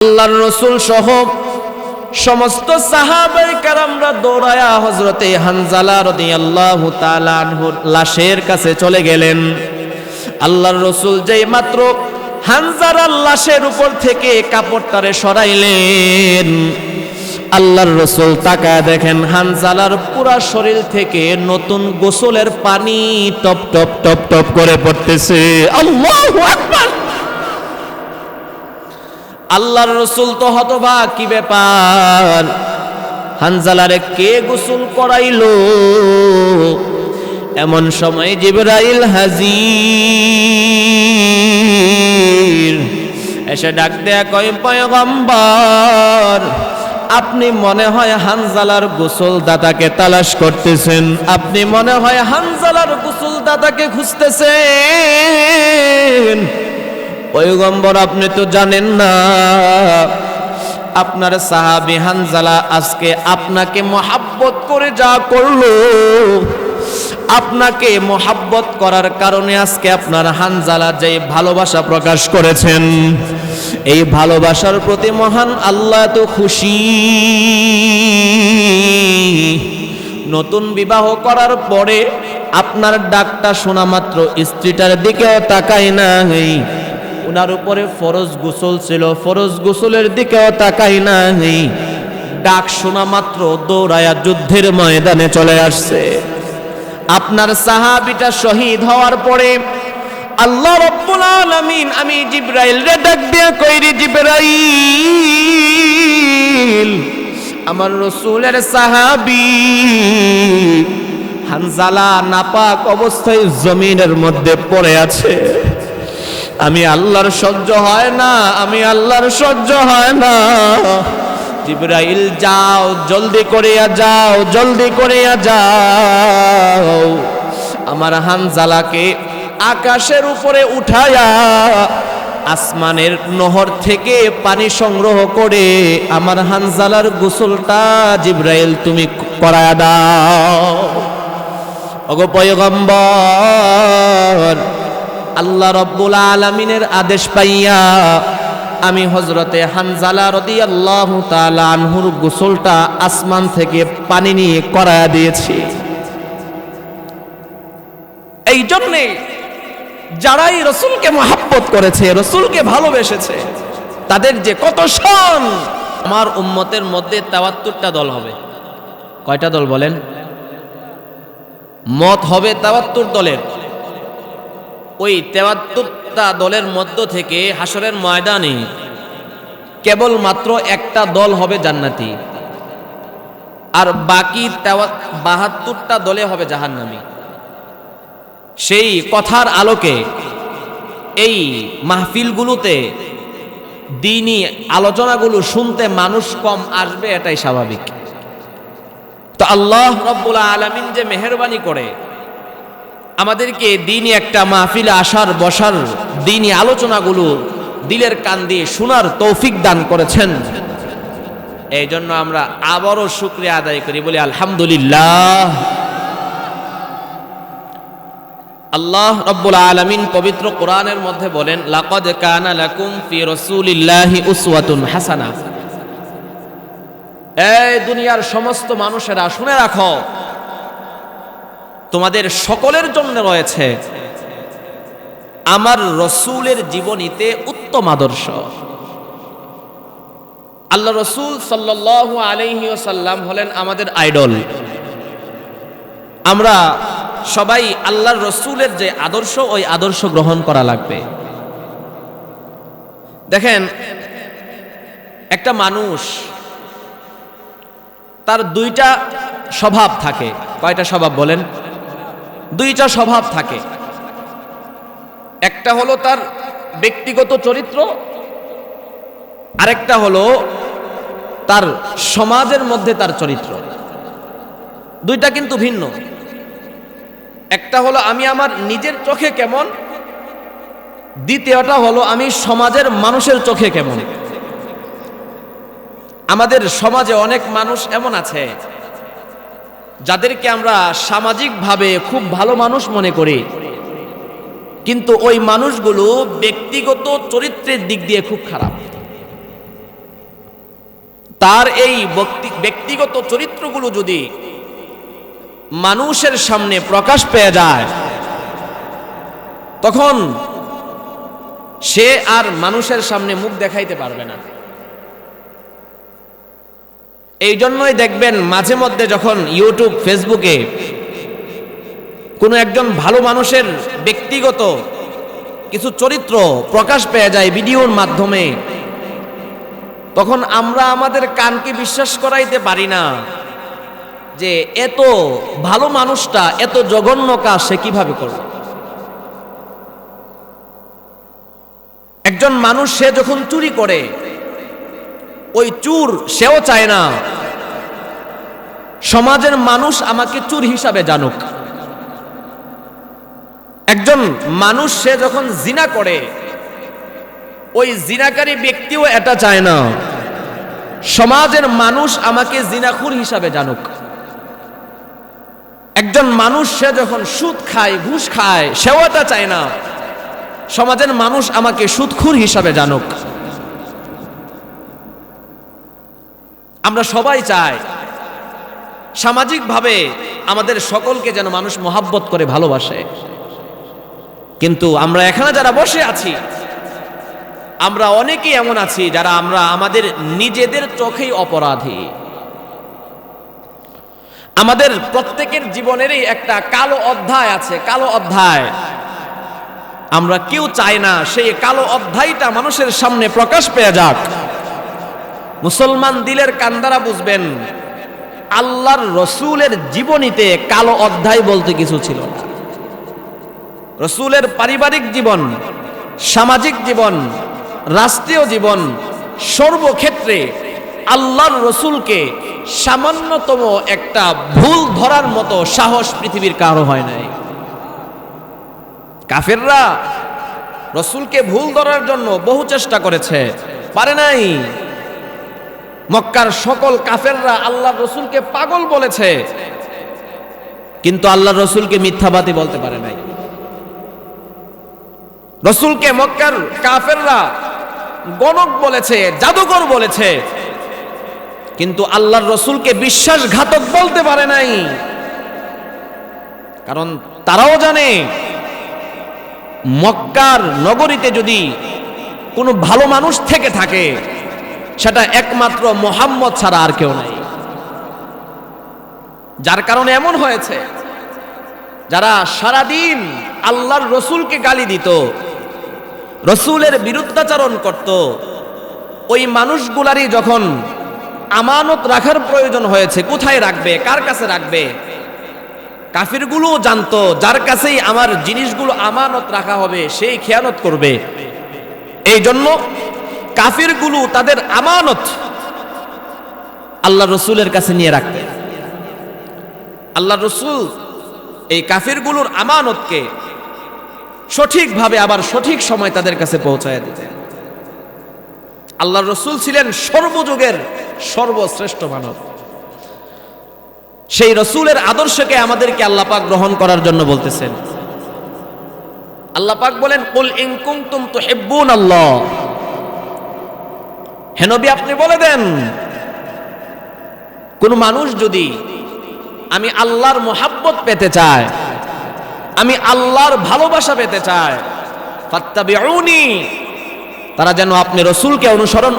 আল্লাহর রাসূল সহ সমস্ত সাহাবায়ে কেরামরা দৌড়ায়া হযরতে হানজালা রাদিয়াল্লাহু তাআলা আনহুর লাশের কাছে চলে গেলেন। আল্লাহর রাসূল যেই মাত্র হানজালার লাশের উপর থেকে কাপড়টারে সরাইলেন, আল্লাহর রাসূল তাকায় দেখেন হানজালার পুরা শরীর থেকে নতুন গোসলের পানি টপ টপ টপ টপ করে পড়তেছে। আল্লাহু আকবার! আল্লাহর রাসূল তো হতবাক, কি ব্যাপার, হানজালারে কে গোসল করাইলো? এমন সময় জিবরাইল হাজির, এসে ডাক দেয়া কয়, পয়গম্বর, আপনি মনে হয় হানজালার গোসল দাতাকে তালাশ করতেছেন, আপনি মনে হয় হানজালার গোসল দাতাকে খুঁজতেছেন। পয়গম্বর, আপনি তো জানেন না আপনার সাহাবী হানজালা আজকে আপনাকে মহব্বত করে যা করলো, আপনাকে মহব্বত করার কারণে আজকে আপনার হানজালা যে ভালোবাসা প্রকাশ করেছেন, এই ভালোবাসার প্রতি মহান আল্লাহ তো খুশি। নতুন বিবাহ করার পরে আপনার ডাকটা শোনা মাত্র স্ত্রীটার দিকেও তাকায় নাই, উনার উপরে ফরজ গোসল ছিল, ফরজ গোসলের দিকেও তাকাই নাই, ডাক শোনা মাত্র দৌড়ায়া যুদ্ধের ময়দানে চলে আসছে। আপনার সাহাবীটা শহীদ হওয়ার পরে আল্লাহ রাব্বুল আলামিন আমি জিবরাইল রে ডাক দিয়া কইরি, জিবরাইল, আমার রাসূলের সাহাবী হানজালা নাপাক অবস্থায় জমিনের মধ্যে পড়ে আছে, আমি আল্লাহর সহ্য হয় না, আমি আল্লাহর সহ্য হয় না। জিবরাইল, যাও, জলদি করিয়া যাও, জলদি করিয়া যাও, আমার হানজালাকে আকাশের উপরে উঠায়া আসমানের নহর থেকে পানি সংগ্রহ করে আমার হানজালার গোসলটা জিবরাইল তুমি করায়া দাও। ওগো পয়গম্বর, আল্লাহ রাব্বুল আলামিনের আদেশ পাইয়া আমি হযরতে হানজালা রাদিয়াল্লাহু তাআলা আনহুর গোসলটা আসমান থেকে পানি নিয়ে করায়া দিয়েছি। এই জন্যে যারাই রাসূলকে মহব্বত করেছে, রাসূলকে ভালোবেসেছে, তাদের যে কত শান। আমার উম্মতের মধ্যে ৭৩টা দল হবে। কয়টা দল বলেন? মত হবে ৭৩ দলের। ওই ৭৩টা দলের মধ্য থেকে হাসরের ময়দানে কেবল মাত্র একটা দল হবে জান্নাতি, আর বাকি ৭২টা দলে হবে জাহান্নামী। সেই কথার আলোকে এই মাহফিলগুলোতে দ্বীনি আলোচনাগুলো শুনতে মানুষ কম আসবে, এটাই স্বাভাবিক। তো আল্লাহ রাব্বুল আলামিন যে মেহেরবানি করে আমাদেরকে দ্বীনি একটা মাহফিলে আসার বসার দ্বীনি আলোচনাগুলো দিলের কান দিয়ে শোনার তৌফিক দান করেছেন, এই জন্য আমরা আবারও শুকরিয়া আদায় করি, বলি আলহামদুলিল্লাহ। আল্লাহ রাব্বুল আলামিন পবিত্র কোরআনের মধ্যে বলেন, লাকাদ কানা লাকুম ফি রাসূলিল্লাহি উসওয়াতুন হাসানাহ। এই দুনিয়ার সমস্ত মানুষেরা শুনে রাখো, তোমাদের সকলের জন্য রয়েছে আমার রাসূলের জীবনীতে উত্তম আদর্শ। আল্লাহ রাসূল সাল্লাল্লাহু আলাইহি ওয়াসাল্লাম হলেন আমাদের আইডল। আমরা সবাই আল্লাহর রাসূলের যে আদর্শ, ওই আদর্শ গ্রহণ করা লাগবে। দেখেন, একটা মানুষ তার দুইটা স্বভাব থাকে। কয়টা স্বভাব বলেন? দুইটা স্বভাব থাকে। একটা হলো তার ব্যক্তিগত চরিত্র, আরেকটা হলো তার সমাজের মধ্যে তার চরিত্র। দুইটা কিন্তু ভিন্ন। একটা হলো আমি আমার নিজের চোখে কেমন, দ্বিতীয়টা হলো আমি সমাজের মানুষের চোখে কেমন। আমাদের সমাজে অনেক মানুষ এমন আছে যাদেরকে আমরা সামাজিকভাবে খুব ভালো মানুষ মনে করি, কিন্তু ওই মানুষগুলো ব্যক্তিগত চরিত্রের দিক দিয়ে খুব খারাপ। তার এই ব্যক্তিগত চরিত্রগুলো যদি মানুষের সামনে প্রকাশ পেয়ে যায়, তখন সে আর মানুষের সামনে মুখ দেখাইতে পারবে না। এই জন্যই দেখবেন মাঝে মধ্যে যখন ইউটিউব, ফেসবুকে কোনো একজন ভালো মানুষের ব্যক্তিগত কিছু চরিত্র প্রকাশ পেয়ে যায় ভিডিওর মাধ্যমে, তখন আমরা আমাদের কানকে বিশ্বাস করাইতে পারি না যে এত ভালো মানুষটা এত জঘন্য কাজ সে কিভাবে করবে। একজন মানুষ সে যখন চুরি করে, ওই চোর সেও চায় না সমাজের মানুষ আমাকে চোর হিসাবে জানুক। একজন মানুষ সে যখন জিনা করে, ওই জিনাকারী ব্যক্তিও এটা চায় না সমাজের মানুষ আমাকে জিনাখুর হিসাবে জানুক। একজন মানুষ সে যখন সুদ খায়, ঘুষ খায়, সেও এটা চায় না সমাজের মানুষ আমাকে সুদখুর হিসাবে জানুক। আমরা সবাই চাই সামাজিকভাবে আমাদের সকলকে যেন মানুষ মহাব্বত করে ভালোবাসে, কিন্তু আমরা এখানে যারা বসে আছি, আমরা অনেকেই এমন আছি যারা আমরা আমাদের নিজেদের চোখেই অপরাধী। আমাদের প্রত্যেকের জীবনেরই একটা কালো অধ্যায় আছে, কালো অধ্যায়। আমরা কেউ চাই না সেই কালো অধ্যায়টা মানুষের সামনে প্রকাশ পেয়ে যাক। মুসলমান দিলের কান্দারা বুঝবেন, আল্লাহর রসুলের জীবনীতে কালো অধ্যায় বলতে কিছু ছিল না। রসুলের পারিবারিক জীবন, সামাজিক জীবন, রাষ্ট্রীয় জীবন, সর্বক্ষেত্রে আল্লাহর রসুলকে সামান্যতম একটা ভুল ধরার মতো সাহস পৃথিবীর কারো হয় নাই। কাফেররা রসুলকে ভুল ধরার জন্য বহু চেষ্টা করেছে, পারে নাই। মক্কার সকল কাফেররা আল্লাহর রসুলকে পাগল বলেছে, কিন্তু আল্লাহর রসুলকে মিথ্যাবাদী বলতে পারে নাই। রসুলকে মক্কার কাফেররা গণক বলেছে, জাদুকর বলেছে, কিন্তু আল্লাহর রসুলকে বিশ্বাসঘাতক বলতে পারে নাই। কারণ তারাও জানে মক্কার নগরীতে যদি কোনো ভালো মানুষ থেকে থাকে, সেটা একমাত্র মুহাম্মদ ছাড়া আর কেউ নাই। যার কারণে এমন হয়েছে, যারা সারাদিন আল্লাহর রসুলকে গালি দিত, রসুলের বিরুদ্ধাচরণ করত, ওই মানুষগুলারই যখন আমানত রাখার প্রয়োজন হয়েছে, কোথায় রাখবে, কার কাছে রাখবে, কাফিরগুলো জানতো যার কাছেই আমার জিনিসগুলো আমানত রাখা হবে সেই খেয়ানত করবে। এই জন্য কাফিরগুলো তাদের আমানত আল্লাহ রসুলের কাছে নিয়ে রাখতেন। আল্লাহ রসুল এই কাফিরগুলোর আমানতকে সঠিকভাবে আবার সঠিক সময় তাদের কাছে পৌঁছায় দিতেন। আল্লাহ রসুল ছিলেন সর্বযুগের সর্বশ্রেষ্ঠ মানব। সেই রসুলের আদর্শকে আমাদেরকে আল্লাহ পাক গ্রহণ করার জন্য বলতেছেন। আল্লাহ পাক বলেন, কুল ইন কুনতুম তুহিব্বুনাল্লাহ, হে নবী আপনি বলে দেন, কোন মানুষ যদি আমি আল্লাহর মোহাব্বত পেতে চায়, আমি আল্লাহর ভালোবাসা পেতে চায়, ফাত্তাবিউনি, তারা যেন আপনি রসুলকে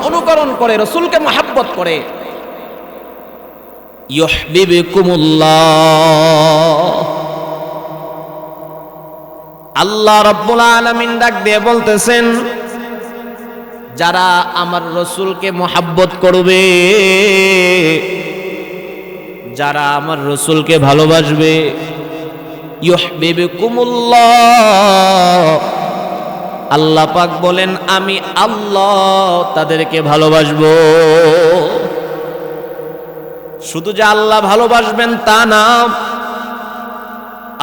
অনুকরণ করে, রসুলকে মোহাব্বত করে। ইউহিব্বুকুমুল্লাহ, আল্লাহ রাব্বুল আলামিন ডাক দিয়ে বলতেছেন, যারা আমার রসুলকে মোহাব্বত করবে, যারা আমার রসুলকে ভালোবাসবে, ইউহিব্বুকুমুল্লাহ, আল্লাহ পাক বলেন আমি আল্লাহ তাদেরকে ভালোবাসবো। শুধু যে আল্লাহ ভালোবাসবেন তা না,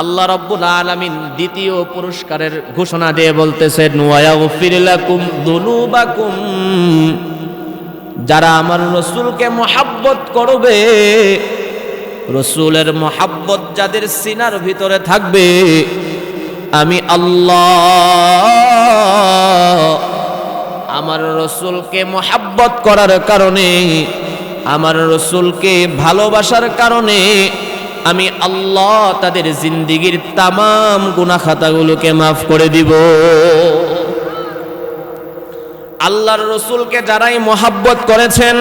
আল্লাহ রাব্বুল আলামিন দ্বিতীয় পুরস্কারের ঘোষণা দিয়ে বলতেছেন, ওয়া ইয়াগফির লাকুম যুনুবাকুম, যারা আমার রসুলকে মোহাব্বত করবে, রসুলের মোহাব্বত যাদের সিনার ভিতরে থাকবে, আমি আল্লাহ আমার রসুলকে মোহাব্বত করার কারণে আমার রসুলকে ভালোবাসার কারণে আমি আল্লাহ তাদের জিন্দিগির তামাম গুনাহ খাতাগুলোকে মাফ করে দিব। আল্লাহর রসুলকে যারাই মহাব্বত করেছেন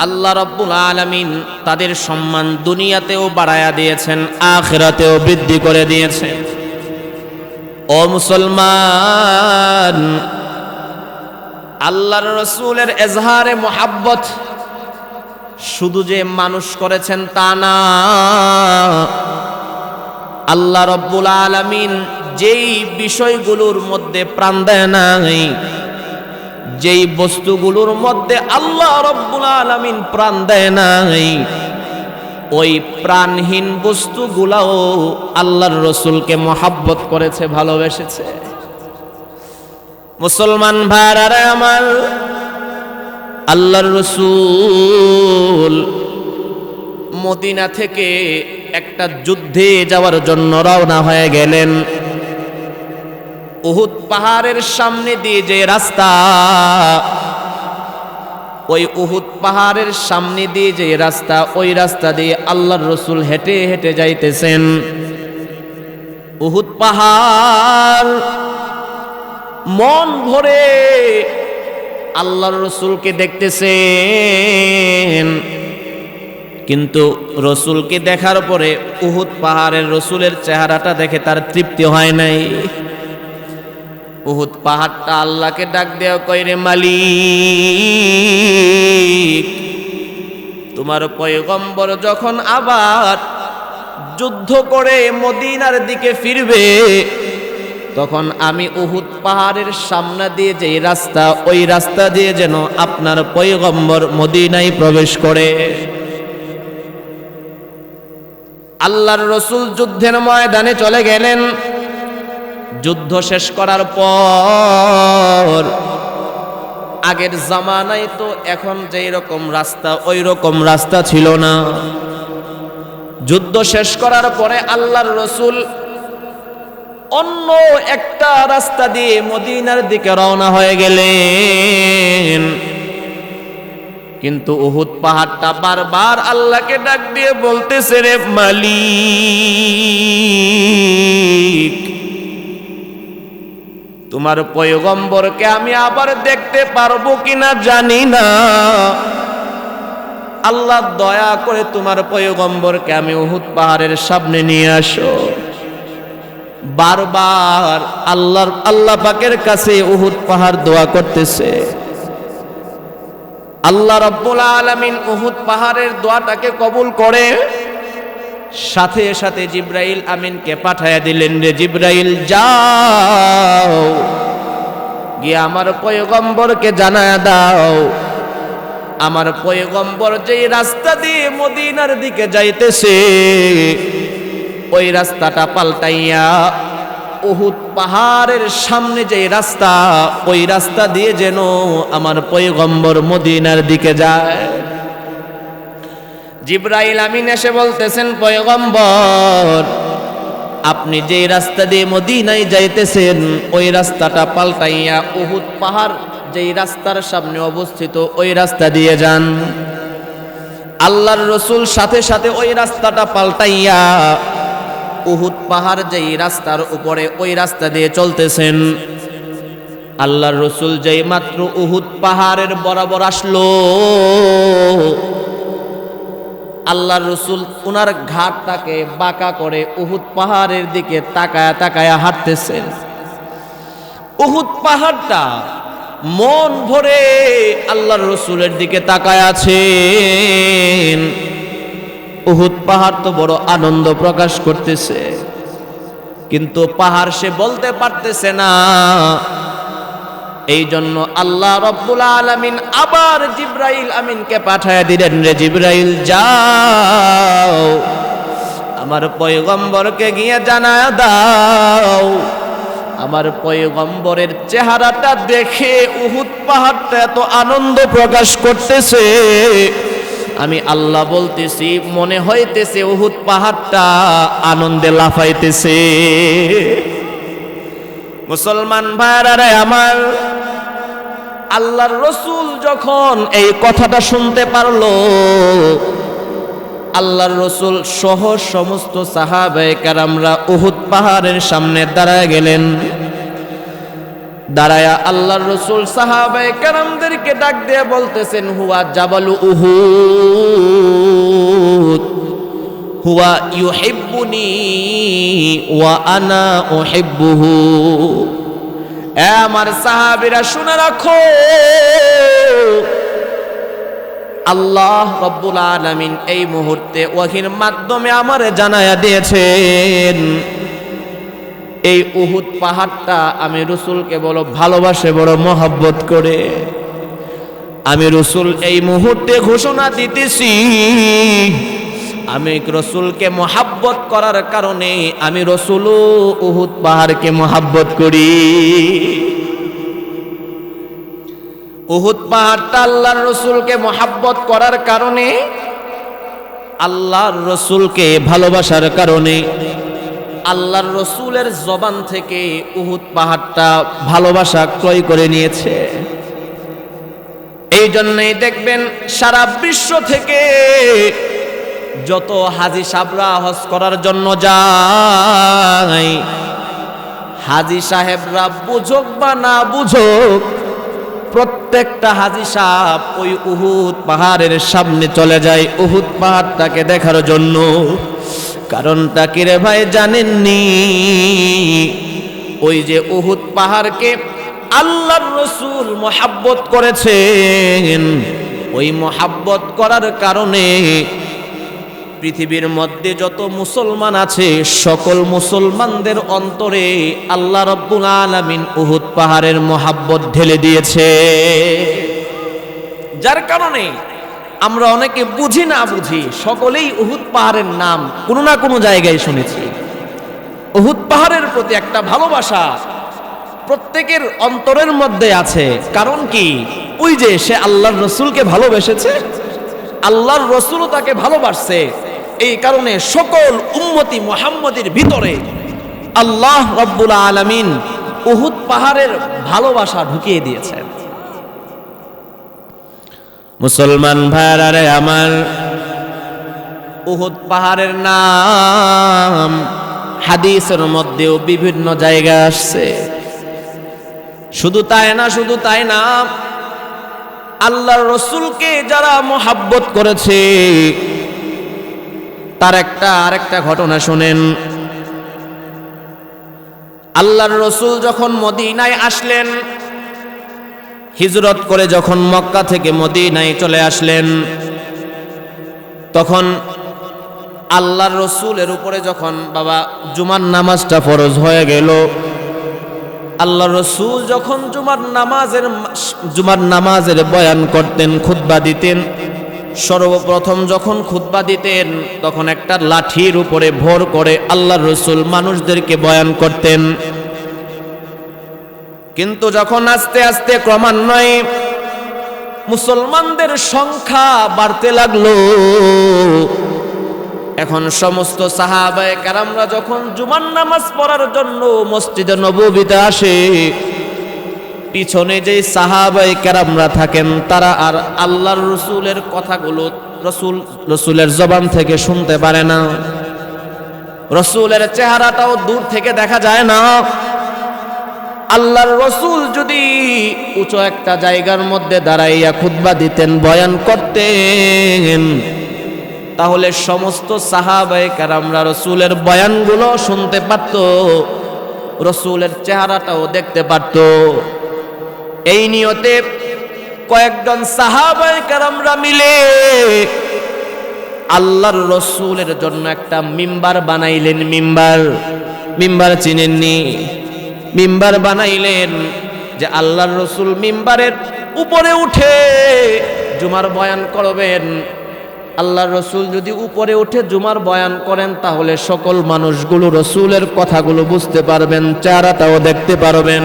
আল্লাহ রাব্বুল আলামিন তাদের সম্মান দুনিয়াতেও বাড়ায়া দিয়েছেন, আখিরাতেও বৃদ্ধি করে দিয়েছেন। ও মুসলমান, আল্লাহর রসুলের এজহারে মহাব্বত শুধু যে মানুষ করেছেন তা না, আল্লাহ রাব্বুল আলামিন যেই বিষয়গুলোর মধ্যে প্রাণ দেয় নাই, যেই বস্তুগুলোর মধ্যে আল্লাহ রাব্বুল আলামিন প্রাণ দেয় নাই, ওই প্রাণহীন বস্তুগুলাও আল্লাহর রসুলকে মহাব্বত করেছে, ভালোবেসেছে। মুসলমান ভাইরা আমার, আল্লাহর রসুল মদিনা থেকে একটা যুদ্ধে যাওয়ার জন্য রওনা হয়ে গেলেন। উহুদ পাহাড়ের সামনে দিয়ে যে রাস্তা, ওই উহুদ পাহাড়ের সামনে দিয়ে যে রাস্তা, ওই রাস্তা দিয়ে আল্লাহর রসুল হেঁটে হেঁটে যাইতেছেন। উহুদ পাহাড় মন ভরে আল্লাহর রসুলকে দেখতেছেন, কিন্তু রসুলকে দেখার পরে উহুদ পাহাড়ের রসুলের চেহারাটা দেখে তার তৃপ্তি হয় নাই। উহুদ পাহাড়টা আল্লাহকে ডাক দেওয়া কইরে, মালিক, তোমার পয়গম্বর যখন আবার যুদ্ধ করে মদিনার দিকে ফিরবে, তখন আমি উহুদ পাহাড়ের সামনে দিয়ে যে রাস্তা, ওই রাস্তা দিয়ে যেন আপনার পয়গম্বর মদিনায় প্রবেশ করে। আল্লাহর রসুল যুদ্ধের ময়দানে চলে গেলেন। যুদ্ধ শেষ করার পর, আগের জামানায় তো এখন যেই রকম রাস্তা ওই রকম রাস্তা ছিল না। যুদ্ধ শেষ করার পরে আল্লাহর রসুল অন্য একটা রাস্তা দিয়ে মদিনার দিকে রওনা হয়ে গেলেন। কিন্তু উহুদ পাহাড়টা বারবার আল্লাহকে ডাক দিয়ে বলতেছে, রে মালিক, তোমার পয়গম্বরকে আমি আবার দেখতে পারবো কিনা জানি না, আল্লাহ দয়া করে তোমার পয়গম্বরকে আমি উহুদ পাহাড়ের সামনে নিয়ে আসো। বারবার আল্লাহ পাকের কাছে উহুদ পাহাড় দোয়া করতেছে। আল্লাহ রাব্বুল আলামিন উহুদ পাহাড়ের দোয়াটাকে কবুল করে সাথে সাথে জিবরাইল আমিনকে পাঠায়া দিলেন, রে জিবরাইল, যাও গিয়ে আমার পয়গম্বরকে জানায়া দাও, আমার পয়গম্বর যেই রাস্তা দিয়ে মদিনার দিকে যাইতেছে, ওই রাস্তাটা পাল্টাইয়া উহুদ পাহাড়ের সামনে যে রাস্তা, ওই রাস্তা দিয়ে যেন আমার পয়গম্বর মদিনার দিকে যায়। জিবরাইল আমিন এসে বলতেছেন, পয়গম্বর, আপনি যে রাস্তা দিয়ে মদিনায় যাইতেছেন, ওই রাস্তাটা পাল্টাইয়া উহুদ পাহাড় যেই রাস্তার সামনে অবস্থিত, ওই রাস্তা দিয়ে যান। আল্লাহর রসুল সাথে সাথে ওই রাস্তাটা পাল্টাইয়া উহুদ পাহাড় যেই রাস্তার উপরে, ওই রাস্তা দিয়ে চলতেছেন। আল্লাহর রসুল যেই মাত্র উহুদ পাহাড়ের বরাবর আসলো, আল্লাহর রসুল উনার ঘাটটাকে বাঁকা করে উহুদ পাহাড়ের দিকে তাকায়া তাকায়া হাঁটতেছেন। উহুদ পাহাড়টা মন ভরে আল্লাহর রসুলের দিকে তাকায় আছেন। উহুদ পাহাড় তো বড় আনন্দ প্রকাশ করতেছে, কিন্তু পাহাড় সে বলতে পারতেছে না। এই জন্য আল্লাহ রাব্বুল আলামিন আবার জিবরাইল আমিনকে পাঠায় দিলেন, রে জিবরাইল, যাও আমার পয়গম্বরকে গিয়ে জানায়া দাও, আমার পয়গম্বরের চেহারাটা দেখে উহুদ পাহাড়টা এত আনন্দ প্রকাশ করতেছে, আমি আল্লাহ বলতেছি মনে হইতেছে উহুদ পাহাড়টা আনন্দে লাফাইতেছে। মুসলমান ভাইরা আমার, আল্লাহর রসুল যখন এই কথাটা শুনতে পারলো, আল্লাহর রসুল সহ সমস্ত সাহাবায়ে কেরামরা উহুদ পাহাড়ের সামনে দাঁড়ায় গেলেন। দাঁড়ায়া আল্লাহর রসুল সাহাবায়ে কেরামদেরকে ডাক দিয়ে বলতেছেন, হুয়া জাবালু উহুদ হুয়া ইউহিব্বুনি ওয়া আনা উহিব্বুহু। এ আমার সাহাবীরা শুনে রাখো, আল্লাহ রব্বুল আলামিন এই মুহূর্তে ওয়াহির মাধ্যমে আমারে জানায়া দিয়েছেন, এই উহুদ পাহাড়টা আমি রসুলকে বড় ভালোবাসে, বড় মহব্বত করে। আমি রসুল এই মুহূর্তে ঘোষণা দিতেছি, আমি রসুলকে মহাব্বত করার কারণে আমি রসুলও উহুদ পাহাড়কে মহাব্বত করি। উহুদ পাহাড়টা আল্লাহর রসুলকে মহাব্বত করার কারণে, আল্লাহর রসুলকে ভালোবাসার কারণে আল্লাহর রসুলের জবান থেকে উহুদ পাহাড়টা ভালোবাসা ক্রয় করে নিয়েছে। এই জন্যই দেখবেন সারা বিশ্ব থেকে যত হাজী সাহেবরা হজ করার জন্য যায়, হাজী সাহেবরা বুঝুক বা না বুঝুক, প্রত্যেকটা হাজী সাহেব ওই উহুদ পাহাড়ের সামনে চলে যায় উহুদ পাহাড়টাকে দেখার জন্য। কারণটা কি রে ভাই জানেননি? ওই যে উহুদ পাহাড়কে আল্লাহর রসুল মহাব্বত করেছেন, ওই মহাব্বত করার কারণে পৃথিবীর মধ্যে যত মুসলমান আছে সকল মুসলমানদের অন্তরে আল্লাহ রাব্বুল আলামিন উহুদ পাহাড়ের মহাব্বত ঢেলে দিয়েছে। যার কারণে আমরা অনেকে বুঝি না বুঝি সকলেই উহুদ পাহাড়ের নাম কোনো না কোনো জায়গায় শুনেছি। উহুদ পাহাড়ের প্রতি একটা ভালোবাসা প্রত্যেকের অন্তরের মধ্যে আছে। কারণ কি? ওই যে সে আল্লাহর রসুলকে ভালোবেসেছে, আল্লাহর রসুলও তাকে ভালোবাসছে। এই কারণে সকল উম্মতি মুহাম্মদের ভিতরে আল্লাহ রাব্বুল আলামিন উহুদ পাহাড়ের ভালোবাসা ঢুকিয়ে দিয়েছেন। মুসলমান ভাইরা রে আমার, উহুদ পাহাড়ের নাম হাদিসের মধ্যেও বিভিন্ন জায়গায় আসছে। শুধু তাই না, আল্লাহর রসুলকে যারা মহাব্বত করেছে তার আরেকটা ঘটনা শুনেন। আল্লাহর রসুল যখন মদিনায় আসলেন, হিজরত করে যখন মক্কা থেকে মদিনায় চলে আসলেন, তখন আল্লাহর রসুলের উপরে যখন বাবা জুমার নামাজটা ফরজ হয়ে গেল, আল্লাহর রসুল যখন জুমার নামাজের বয়ান করতেন, খুতবা দিতেন, সর্বপ্রথম যখন খুতবা দিতেন তখন একটা লাঠির উপরে ভর করে আল্লাহর রসুল মানুষদেরকে বয়ান করতেন। কিন্তু যখন আস্তে আস্তে ক্রমান্বয়ে মুসলমানদের সংখ্যা বাড়তে লাগলো, এখন সমস্ত সাহাবায়ে কেরামরা যখন জুমার নামাজ পড়ার জন্য মসজিদে নববীতে আসে, পিছনে যে সাহাবায়ে কেরামরা থাকেন তারা আর আল্লাহর রসুলের কথাগুলো রসুলের জবান থেকে শুনতে পারে না। রসুলের চেহারাটাও দূর থেকে দেখা যায় না। আল্লাহর রসুল যদি উঁচু একটা জায়গার মধ্যে দাঁড়াইয়া খুতবা দিতেন, বয়ান করতেন, তাহলে সমস্ত সাহাবায়ে কেরামরা রসুলের বয়ানগুলো শুনতে পারত, রসুলের চেহারাটাও দেখতে পারত। এই নিয়তে কয়েকজন সাহাবায়ে কেরামরা মিলে আল্লাহর রসুলের জন্য একটা মিম্বার বানাইলেন। মিম্বার চিনেননি? মিম্বার বানাইলেন যে আল্লাহর রসুল মিম্বারের উপরে উঠে জুমার বয়ান করবেন। আল্লাহর রসুল যদি উপরে উঠে জুমার বয়ান করেন তাহলে সকল মানুষগুলো রসুলের কথাগুলো বুঝতে পারবেন, চেহারাটাও দেখতে পারবেন।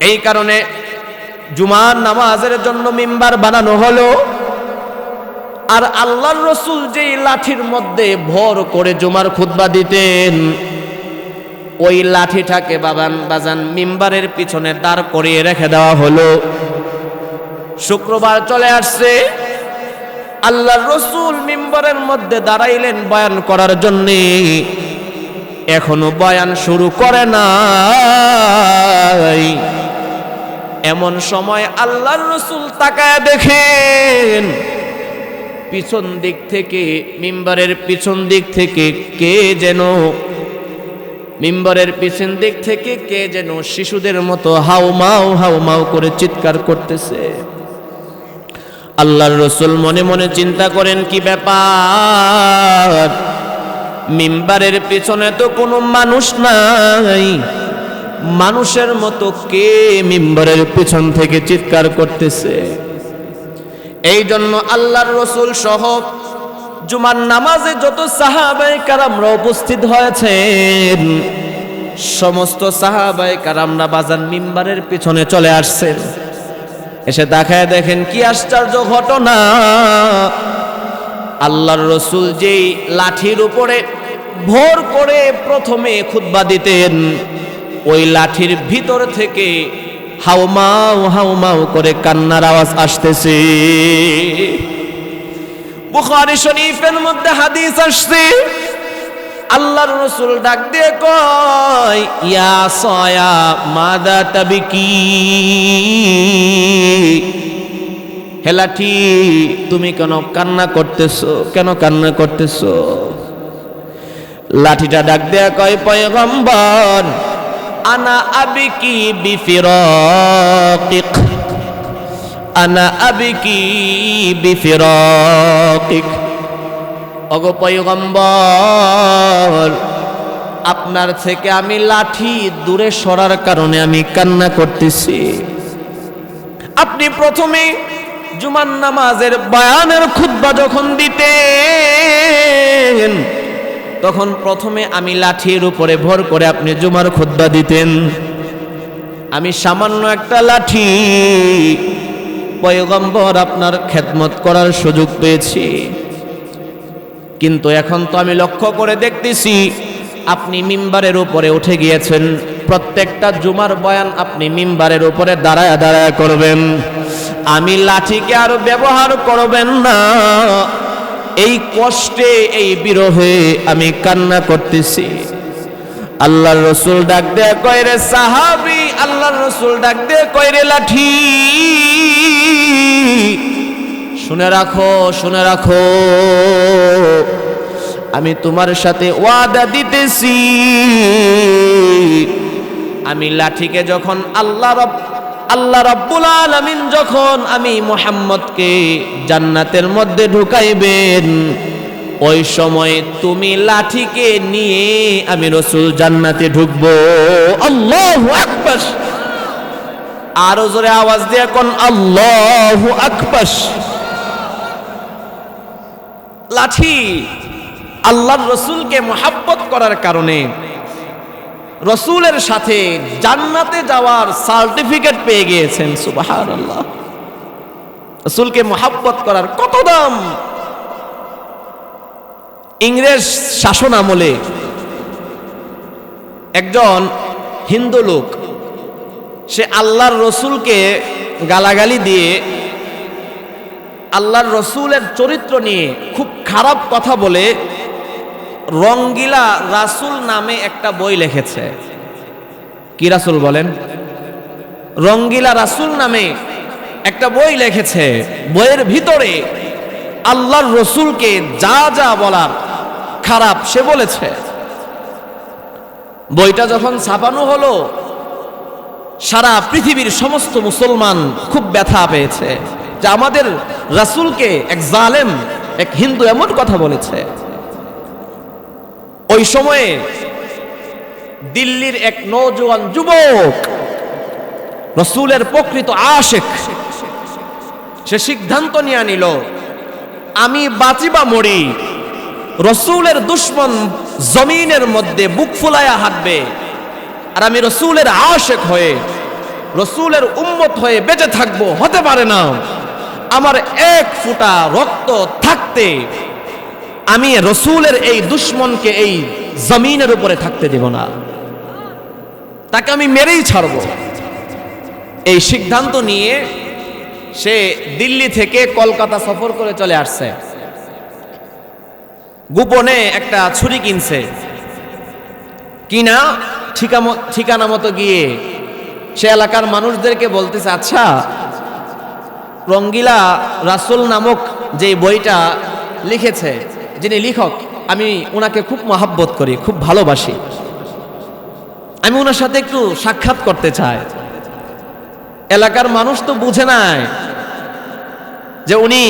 এই কারণে জুমার নামাজের জন্য মিম্বার বানানো হলো। আর আল্লাহর রসুল যেই লাঠির মধ্যে ভর করে জুমার খুতবা দিতেন, ওই লাঠিটাকে বাজান মিম্বারের পিছনে দাঁড় করিয়ে রেখে দেওয়া হলো। শুক্রবার চলে আসছে, আল্লাহর রাসূল মিম্বারের মধ্যে দাঁড়াইলেন বয়ান করার জন্য। এখনো বয়ান শুরু করে নাই। এমন সময় আল্লাহর রাসূল তাকায় দেখেন পিছন দিক থেকে, মিম্বারের পিছন দিক থেকে মিম্বারের পিছন দিক থেকে কে যেন শিশুদের মতো হাউমাউ করে চিৎকার করতেছে। আল্লাহর রাসূল মনে মনে চিন্তা করেন, কি ব্যাপার, মিম্বারের পিছনে তো কোনো মানুষ নাই, মানুষের মতো কে মিম্বারের পিছন থেকে চিৎকার করতেছে। এই জন্য আল্লাহর রাসূল সহ জুমার নামাজে যত সাহাবায়ে কেরামরা উপস্থিত হয়েছেন, সমস্ত সাহাবায়ে কেরামরা বাজান মিম্বারের পিছনে চলে আসছেন। এসে দেখায় দেখেন কি আশ্চর্য ঘটনা, আল্লাহর রাসূল যেই লাঠির উপরে ভর করে প্রথমে খুতবা দিতেন, ওই লাঠির ভিতর থেকে হাউমাউ করে কান্নার আওয়াজ আসতেছে। বুখারী শরীফের মধ্যে হাদিস আসছে, আল্লাহর রাসূল ডাক দিয়ে কয়, ইয়া সায়া মাদা তাবিকি, হে লাঠি তুমি কেন কান্না করতেছো? লাঠিটা ডাক দিয়ে কয়, পয়গম্বর আনা আবিকি বিফিরাকিক, ওগো পয়গম্বর, আপনার থেকে আমি লাঠি দূরে সরার কারণে আমি কান্না করতেছি। আপনি প্রথমে জুমার নামাজের বয়ানের খুতবা যখন দিতেন, তখন প্রথমে আমি লাঠির উপরে ভর করে আপনি জুমার খুতবা দিতেন। আমি সামান্য একটা লাঠি পয়গম্বর আপনার খেদমত করার সুযোগ পেয়েছি, কিন্তু এখন তো আমি লক্ষ্য করে দেখতেছি আপনি মিম্বারের উপরে উঠে গিয়েছেন। প্রত্যেকটা জুমার বয়ান আপনি মিম্বারের উপরে দাঁড়ায় করবেন, আমি লাঠিকে আর ব্যবহার করবেন না। এই কষ্টে, এই বিরহে আমি কান্না করতেছি। আল্লাহর রাসূল ডাক দিয়ে কয়, রে সাহাবী, আল্লাহর রাসূল ডাক দিয়ে কয়, রে লাঠি শুনে রাখো, আমি তোমার সাথে ওয়াদা দিতেছি, আমি লাঠিকে যখন আল্লাহ রাব্বুল আলামিন যখন আমি মুহাম্মদকে জান্নাতের মধ্যে ঢুকাইবেন, ওই সময় তুমি লাঠিকে নিয়ে আমি রাসূল জান্নাতে ঢুকবো। আল্লাহু আকবার, আরো জোরে আওয়াজ দিয়ে কোন আল্লাহু আকবার। লাঠি আল্লাহর রাসূলকে মুহাব্বত করার কারণে রাসূলের সাথে জান্নাতে যাওয়ার সার্টিফিকেট পেয়ে গিয়েছেন। সুবহানাল্লাহ, রাসূলকে মুহাব্বত করার কত দাম! ইংরেজ শাসন আমলে একজন হিন্দু লোক, সে আল্লাহর রাসূলকে গালাগালি দিয়ে, আল্লাহর রাসূলের চরিত্র নিয়ে খুব খারাপ কথা বলে রঙ্গিলা রাসূল নামে একটা বই লিখেছে। কি রাসূল বলেন? রঙ্গিলা রাসূল নামে একটা বই লিখেছে। বইয়ের ভিতরে আল্লাহর রাসূলকে যা যা বলার খারাপ সে বলেছে। বইটা যখন ছাপানো হলো, সারা পৃথিবীর সমস্ত মুসলমান খুব ব্যথা পেয়েছে যে আমাদের রাসূলকে এক জালেম, এক হিন্দু এমন কথা বলেছে। ওই সময়ে দিল্লির এক নওজোয়ান যুবক, রাসূলের প্রকৃত আশিক, সে সিদ্ধান্ত নিয়ে নিল, আমি বাঁচি বা মরি, রাসূলের দুশমন জমিনের মধ্যে বুক ফুলায়া হাঁটবে, আর আমি রাসূলের আশিক হয়ে, রাসূলের উম্মত হয়ে বেঁচে থাকবো। হতে পারে না আমার এক ফোঁটা রক্ত থাকতে আমি রাসূলের এই দুশমনকে এই জমিনের উপরে থাকতে দেব না। তাকে আমি মেরেই ছাড়ব। এই সিদ্ধান্ত নিয়ে সে দিল্লি থেকে কলকাতা সফর করে চলে আসছে। গোপনে একটা ছুরি কিনছে, কিনা ঠিকানা মতো গিয়ে সে এলাকার মানুষদেরকে বলতেছে, আচ্ছা রঙ্গিলা রাসূল নামক যে বইটা লিখেছে, যিনি লেখক, আমি ওনাকে খুব মহাব্বত করি, খুব ভালোবাসি, আমি ওনার সাথে একটু সাক্ষাৎ করতে চাই। এলাকার মানুষ তো বুঝে নাই যে উনি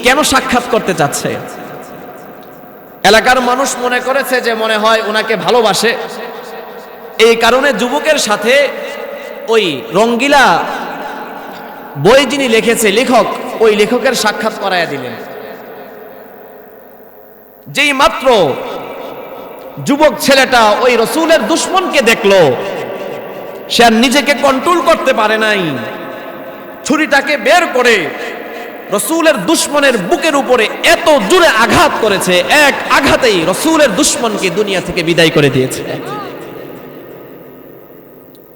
কেন সাক্ষাৎ করতে চাচ্ছে। এলাকার মানুষ মনে করেছে যে মনে হয় ওনাকে ভালোবাসে, এই কারণে যুবকের সাথে ওই রঙ্গিলা বই যিনি লিখেছে লেখক, ওই লেখকের সাক্ষাৎ করায়া দিলেন। যেই মাত্র যুবক ছেলেটা ওই রসূলের দুশমনকে দেখলো, সে আর নিজেকে কন্ট্রোল করতে পারে নাই, ছুরিটাকে বের করে রসূলের দুশমনের বুকের উপরে এত জোরে আঘাত করেছে, এক আঘাতেই রসূলের দুশমনকে দুনিয়া থেকে বিদায় করে দিয়েছে।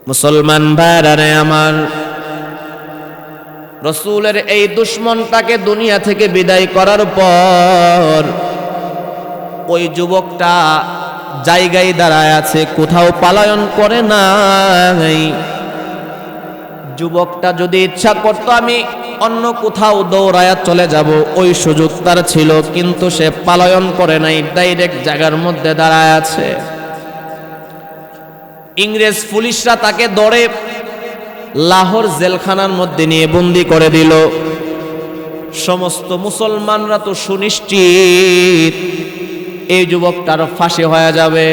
মুসলমান ভাইরা আমার, রসূলের এই দুশমনটাকে দুনিয়া থেকে বিদায় করার পর ওই যুবকটা জায়গায় দাঁড়ায় আছে, কোথাও পলায়ন করে নাই। যুবকটা যদি ইচ্ছা করতো আমি অন্য কোথাও দৌড়ায়া চলে যাব, ওই সুযোগ তার ছিল, কিন্তু সে পলায়ন করে নাই, ডাইরেক্ট জায়গার মধ্যে দাঁড়ায় আছে। ইংরেজ পুলিশরা তাকে ধরে লাহোর জেলখানার মধ্যে নিয়ে বন্দি করে দিল। সমস্ত মুসলমানরা তো সুনিশ্চিত এই যুবকটার ফাঁসি হয়ে যাবে।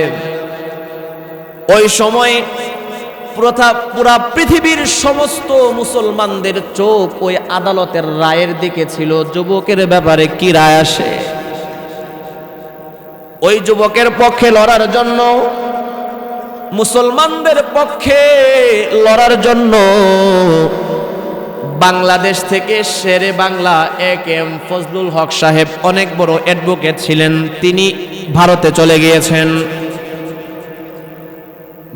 ওই সময় পুরা পৃথিবীর সমস্ত মুসলমানদের চোখ ওই আদালতের রায়ের দিকে ছিল, যুবকের ব্যাপারে কি রায় আসে। ওই যুবকের পক্ষে লড়ার জন্য, মুসলমানদের পক্ষে লড়ার জন্য বাংলাদেশ থেকে শেরে বাংলা এ.কে.এম. ফজলুল হক সাহেব, অনেক বড় অ্যাডভোকেট ছিলেন, তিনি ভারতে চলে গিয়েছেন।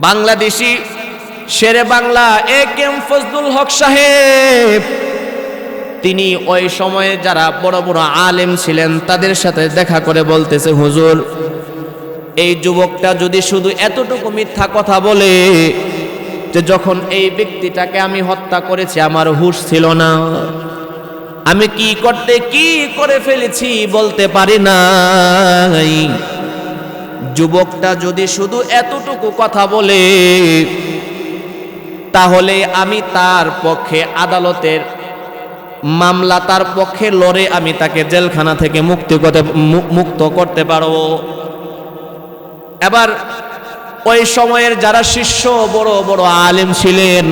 বাংলাদেশি শেরে বাংলা এ.কে.এম. ফজলুল হক সাহেব তিনি ওই সময়ে যারা বড় বড় আলেম ছিলেন তাদের সাথে দেখা করে বলতেছে, হুজুর এই যুবকটা যদি শুধু এতটুকু মিথ্যা কথা বলে যে যখন এই ব্যক্তিটাকে আমি হত্যা করেছি আমার হুঁশ ছিল না, আমি কি করে ফেলেছি বলতে পারি নাই, যুবকটা যদি শুধু এতটুকু কথা বলে তাহলে আমি তার পক্ষে আদালতের মামলা, তার পক্ষে লড়ে আমি তাকে জেলখানা থেকে মুক্ত করতে পারবো। এবার ওই সময়ের যারা শিষ্য বড় বড় আলেম ছিলেন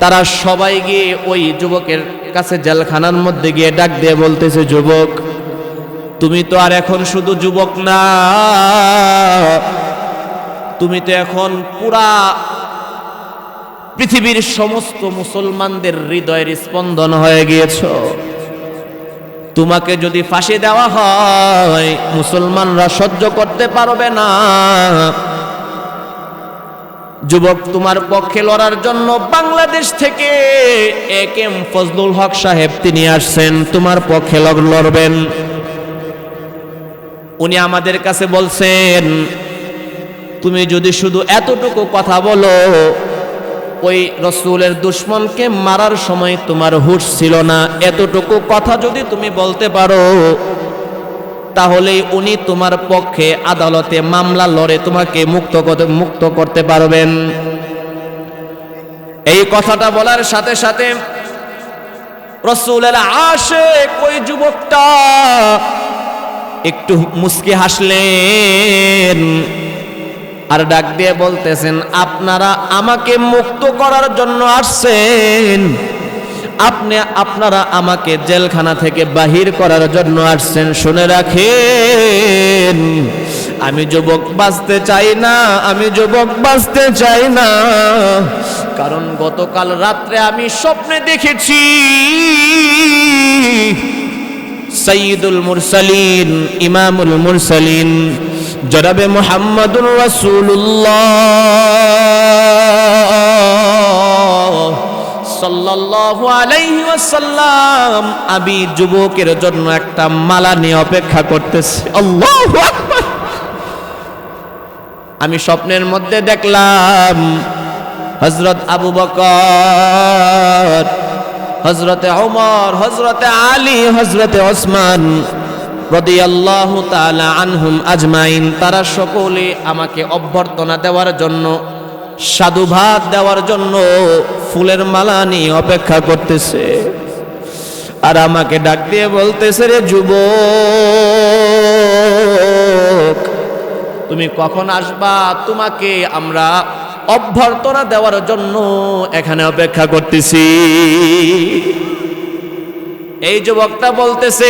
তারা সবাই গিয়ে ওই যুবকের কাছে জেলখানার মধ্যে গিয়ে ডাক দিয়ে বলতেছে, যুবক তুমি তো আর এখন শুধু যুবক না, তুমি তো এখন পুরা পৃথিবীর সমস্ত মুসলমানদের হৃদয়ের স্পন্দন হয়ে গিয়েছ। তোমাকে যদি ফাঁসি দেওয়া হয় মুসলমানরা সহ্য করতে পারবে না। যুবক তোমার পক্ষে লড়ার জন্য বাংলাদেশ থেকে এ.কে.এম. ফজলুল হক সাহেব তিনি আসছেন, তোমার পক্ষে লড়বেন। উনি আমাদের কাছে বলছেন তুমি যদি শুধু এতটুকু কথা বলো, ওই রসূলের দুশমনকে মারার সময় তোমার হুঁশ ছিল না, এতটুকু কথা যদি তুমি বলতে পারো তাহলে উনি তোমার পক্ষে আদালতে মামলা লড়ে তোমাকে মুক্ত করতে পারবেন। এই কথাটা বলার সাথে সাথে রসূলের আশিক ওই যুবকটা একটু মুস্কি হাসলেন আর ডাক দিয়ে বলতেছেন, আপনারা আমাকে মুক্ত করার জন্য আসছেন, আপনারা আমাকে জেলখানা থেকে বাহির করার জন্য আসছেন। শুনে রাখেন আমি যুবক বাঁচতে চাই না, আমি যুবক বাঁচতে চাই না, কারণ গতকাল রাত্রে আমি স্বপ্নে দেখেছি সাইয়্যিদুল মুরসালিন, ইমামুল মুরসালিন জনাবে মুহাম্মাদুর রাসূলুল্লাহ সাল্লাল্লাহু আলাইহি ওয়াসাল্লাম আমি যুবকের জন্য একটা মালা নিয়ে অপেক্ষা করতেছি। আল্লাহু আকবার। আমি স্বপ্নের মধ্যে দেখলাম হযরত আবু বকর, হযরতে ওমর, হযরতে আলী, হযরতে ওসমান রাদিয়াল্লাহু তাআলা আনহুম আজমাইন তারা সকলে আমাকে অভ্যর্থনা দেওয়ার জন্য, সাধুবাদ দেওয়ার জন্য ফুলের মালা নিয়ে অপেক্ষা করতেছে। আর আমাকে ডাক দিয়ে বলতেছে, রে যুবক তুমি কখন আসবা? তোমাকে আমরা অভ্যর্থনা দেওয়ার জন্য এখানে অপেক্ষা করতেছি। এই যুবকটা বলতেছে,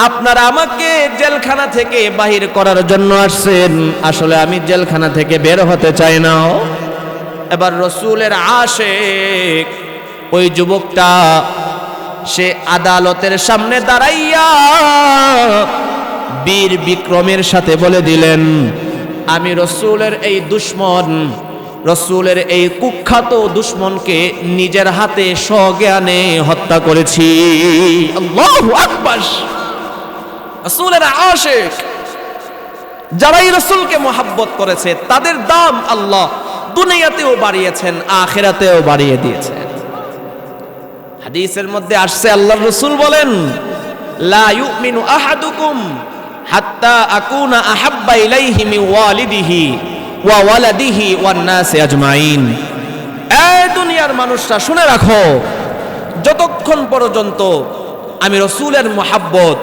আপনারা আমাকে জেলখানা থেকে বাহির করার জন্য আসছেন, আসলে আমি জেলখানা থেকে বের হতে চাই না। এবার রসুলের আশিক ওই যুবকটা সে আদালতের সামনে দাঁড়াইয়া বীর বিক্রমের সাথে বলে দিলেন, আমি রসুলের এই দুশমন, রসুলের এই কুখ্যাত দুশমনকে নিজের হাতে সজ্ঞানে হত্যা করেছি। আল্লাহু আকবার। রসুলের আশিক যারাই রসুলকে মোহাব্বত করেছে তাদের দাম আল্লাহ দুনিয়াতেও বাড়িয়েছেন, আখিরাতেও বাড়িয়ে দিয়েছেন। হাদিসের মধ্যে আসছে আল্লাহর রাসূল বলেন, লা ইউমিনু আহাদুকুম হাত্তা আকুনা আহাব্বা ইলাইহি মিন ওয়ালিদিহি ওয়া ওয়ালাদিহি ওয়ান নাসি আজমাইন। এই দুনিয়ার মানুষরা শুনে রাখো, যতক্ষণ পর্যন্ত আমি রসুলের মোহাব্বত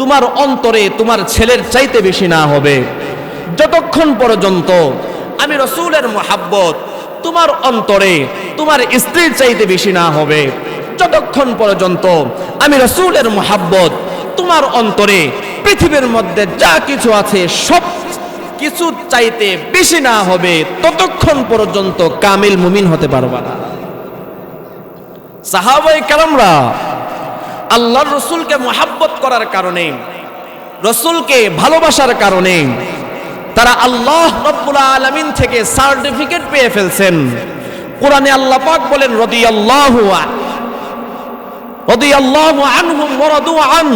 তোমার অন্তরে তোমার ছেলের চাইতে বেশি না হবে, যতক্ষণ পর্যন্ত আমি রসুলের মোহাব্বত তোমার অন্তরে তোমার স্ত্রীর চাইতে বেশি না হবে, যতক্ষণ পর্যন্ত আমি রসুলের মোহাব্বত তোমার অন্তরে পৃথিবীর মধ্যে যা কিছু আছে সব কিছু চাইতে বেশি না হবে, ততক্ষণ পর্যন্ত কামিল মুমিন হতে পারবা না। সাহাবায়ে কেরামরা আল্লাহর রসুলকে মোহাব্বত করার কারণে, রসুলকে ভালোবাসার কারণে তারা আল্লাহ রাব্বুল আলামিন থেকে সার্টিফিকেট পেয়ে ফেলছেন। কোরআনে আল্লাহ পাক বলেন, রাদিয়াল্লাহু আনহুম ওয়া রাদু আন।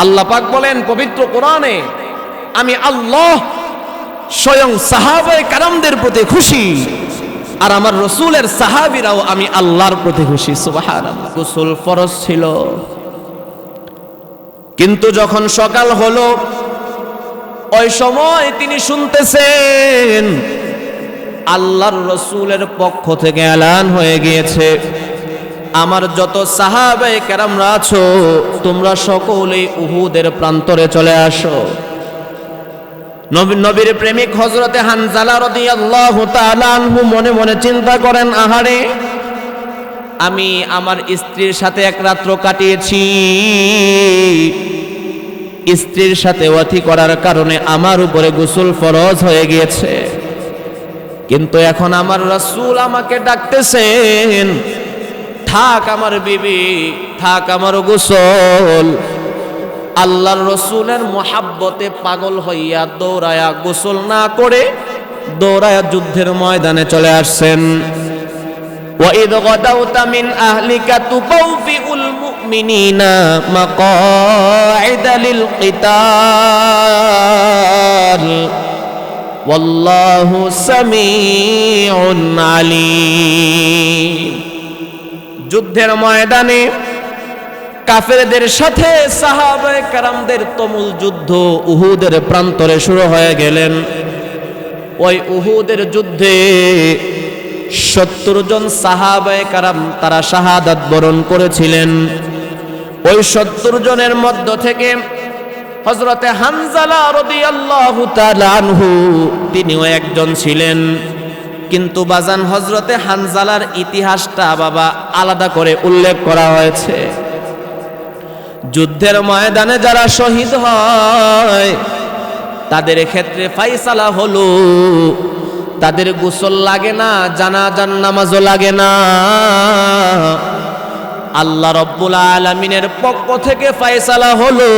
আল্লাহ পাক বলেন পবিত্র কোরআনে, আমি আল্লাহ স্বয়ং সাহাবায়ে কেরামদের প্রতি খুশি, আর আমার রসুলের সাহাবীরাও আমি আল্লাহর প্রতি খুশি। সুবহানাল্লাহ। গোসল ফরজ ছিল, কিন্তু যখন সকাল হলো ওই সময় তিনি শুনতেছেন আল্লাহর রসুলের পক্ষ থেকে এলান হয়ে গিয়েছে, আমার যত সাহাবায়ে কেরামরা আছো তোমরা সকলেই উহুদের প্রান্তরে চলে আসো। নবীর প্রেমিক হযরতে হানজালা রাদিয়াল্লাহু তাআলা আনহু মনে মনে চিন্তা করেন, আহারে আমি আমার স্ত্রীর সাথে এক রাত্র কাটিয়েছি, স্ত্রীর সাথে ওয়াতি করার কারণে আমার উপরে গোসল ফরজ হয়ে গিয়েছে, কিন্তু এখন আমার রাসূল আমাকে ডাকতেছেন, থাক আমার বিবি, থাক আমার গোসল। আল্লাহর রসুলের মোহাব্বতে পাগল হইয়া দৌড়ায়া গোসল না করে দৌড়ায়া যুদ্ধের ময়দানে চলে আসছেন। وَإِذْ غَدَوْتَ مِنْ أَهْلِكَ تُبَوِّئُ الْمُؤْمِنِينَ مَقَاعِدَ لِلْقِتَالِ وَاللَّهُ سَمِيعٌ عَلِيمٌ। যুদ্ধের ময়দানে কাফেরদের সাথে সাহাবায়ে কেরামদের তুমুল যুদ্ধ উহুদের প্রান্তরে শুরু হয়ে গেলেন। ওই উহুদের যুদ্ধে 70 জন সাহাবায়ে কেরাম তারা শাহাদাত বরণ করেছিলেন। ওই 70 জনের মধ্য থেকে হযরতে হানজালা রাদিয়াল্লাহু তাআলা আনহু তিনিও একজন ছিলেন, কিন্তু বাজান হযরতে হানজালার ইতিহাসটা বাবা আলাদা করে উল্লেখ করা হয়েছে। যুদ্ধের ময়দানে যারা শহীদ হয় তাদের ক্ষেত্রে ফায়সালা হলো তাদের গোসল লাগে না, জানাজার নামাজও লাগে না। আল্লাহ রাব্বুল আলামিনের পক্ষ থেকে ফায়সালা হলো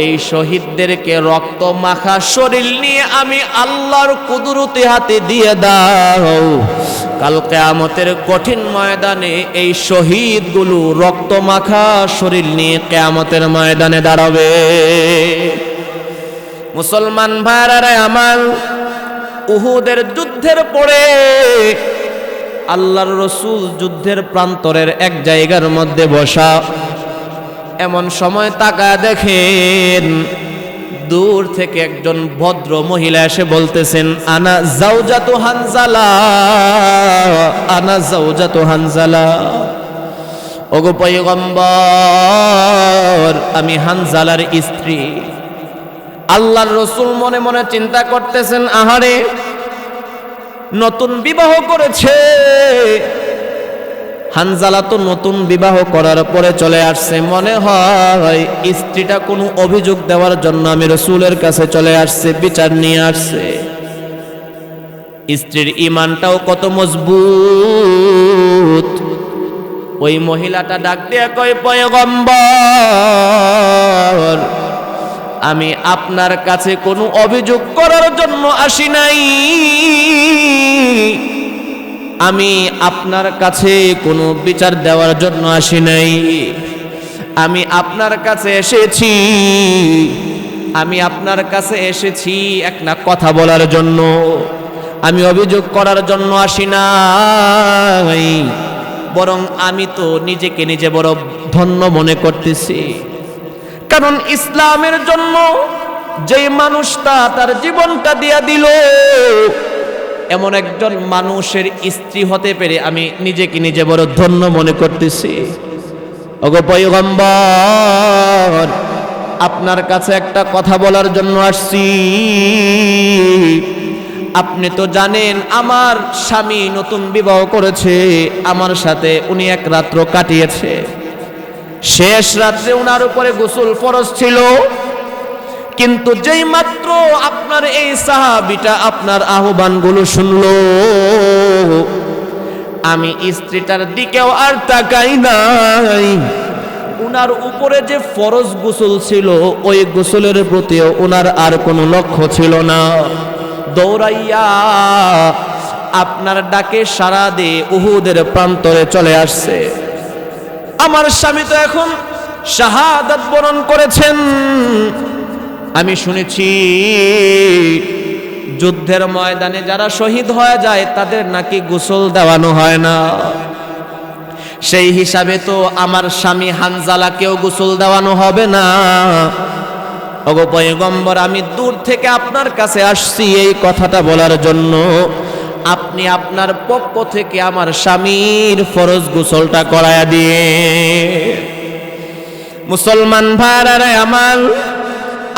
এই শহীদদেরকে রক্ত মাখা শরীর নিয়ে আমি আল্লাহর কুদরতি হাতে দিয়ে দাও। কাল কিয়ামতের কঠিন ময়দানে এই শহীদগুলো রক্ত মাখা শরীর নিয়ে কিয়ামতের ময়দানে দাঁড়াবে। মুসলমান ভাইরা আমার, উহুদের যুদ্ধের পরে আল্লাহর রাসূল যুদ্ধের প্রান্তরের এক জায়গার মধ্যে বসা। এমন সময় তাকায় দেখেন দূর থেকে একজন ভদ্র মহিলা এসে বলতেছেন, আনা জাওজাতু হানজালা, আনা জাওজাতু হানজালা। ওগো পয়গম্বর, আমি হানজালার স্ত্রী। আল্লাহর রাসূল মনে মনে চিন্তা করতেছেন, আহারে, নতুন বিবাহ করেছে। হানজালা তো নতুন বিবাহ করার পরে চলে আসছে, মনে হয় স্ত্রীটা কোনো অভিযোগ দেওয়ার জন্য আমি রাসূলের কাছে চলে আসছে, বিচার নিয়ে আসছে। স্ত্রীর ঈমানটাও কত মজবুত। ওই মহিলাটা ডাক দিয়ে কয়, পয়গম্বর, আমি আপনার কাছে কোনো অভিযোগ করার জন্য আসি নাই, আমি আপনার কাছে কোনো বিচার দেওয়ার জন্য আসি নাই। আমি আপনার কাছে এসেছি, আমি আপনার কাছে এসেছি একটা কথা বলার জন্য, আমি অভিযোগ করার জন্য আসি নাই। বরং আমি তো নিজেকে নিজে বড় ধন্য মনে করতেছি, কারণ ইসলামের জন্য যে মানুষটা তার জীবনটা দিয়া দিল, এমন একজন মানুষের স্ত্রী হতে পেরে আমি নিজেকে নিজে বড় ধন্য মনে করতেছি। ওগো পয়গম্বর, আপনার কাছে একটা কথা বলার জন্য আসছি। আপনি তো জানেন আমার স্বামী নতুন বিবাহ করেছে, আমার সাথে উনি এক রাত্র কাটিয়েছে। শেষ রাত্রে উনার উপরে গোসল ফরজ ছিল, কিন্তু যেই মাত্র আপনার এই সাহাবীটা আপনার আহ্বানগুলো শুনলো, আমি স্ত্রীটার দিকেও আর তাকাই নাই। উনার উপরে যে ফরজ গোসল ছিল, ওই গোসলের প্রতিও উনার আর কোনো লক্ষ্য ছিল না। দৌড়াইয়া আপনার ডাকে সাড়া দিয়ে উহুদের প্রান্তরে চলে আসছে। আমার স্বামী তো এখন শাহাদাত বরণ করেছেন। আমি শুনেছি যুদ্ধের ময়দানে যারা শহীদ হয়ে যায় তাদের নাকি গোসল দেওয়ানো হয় না। সেই হিসাবে তো আমার স্বামী হানজালাকেও গোসল দেওয়ানো হবে না। ওগো পয়গম্বর, আমি দূর থেকে আপনার কাছে আসছি এই কথাটা বলার জন্য। আপনি আপনার পক্ষ থেকে আমার স্বামীর ফরজ গোসলটা করায়া দিয়ে। মুসলমান ভাইরা আমার,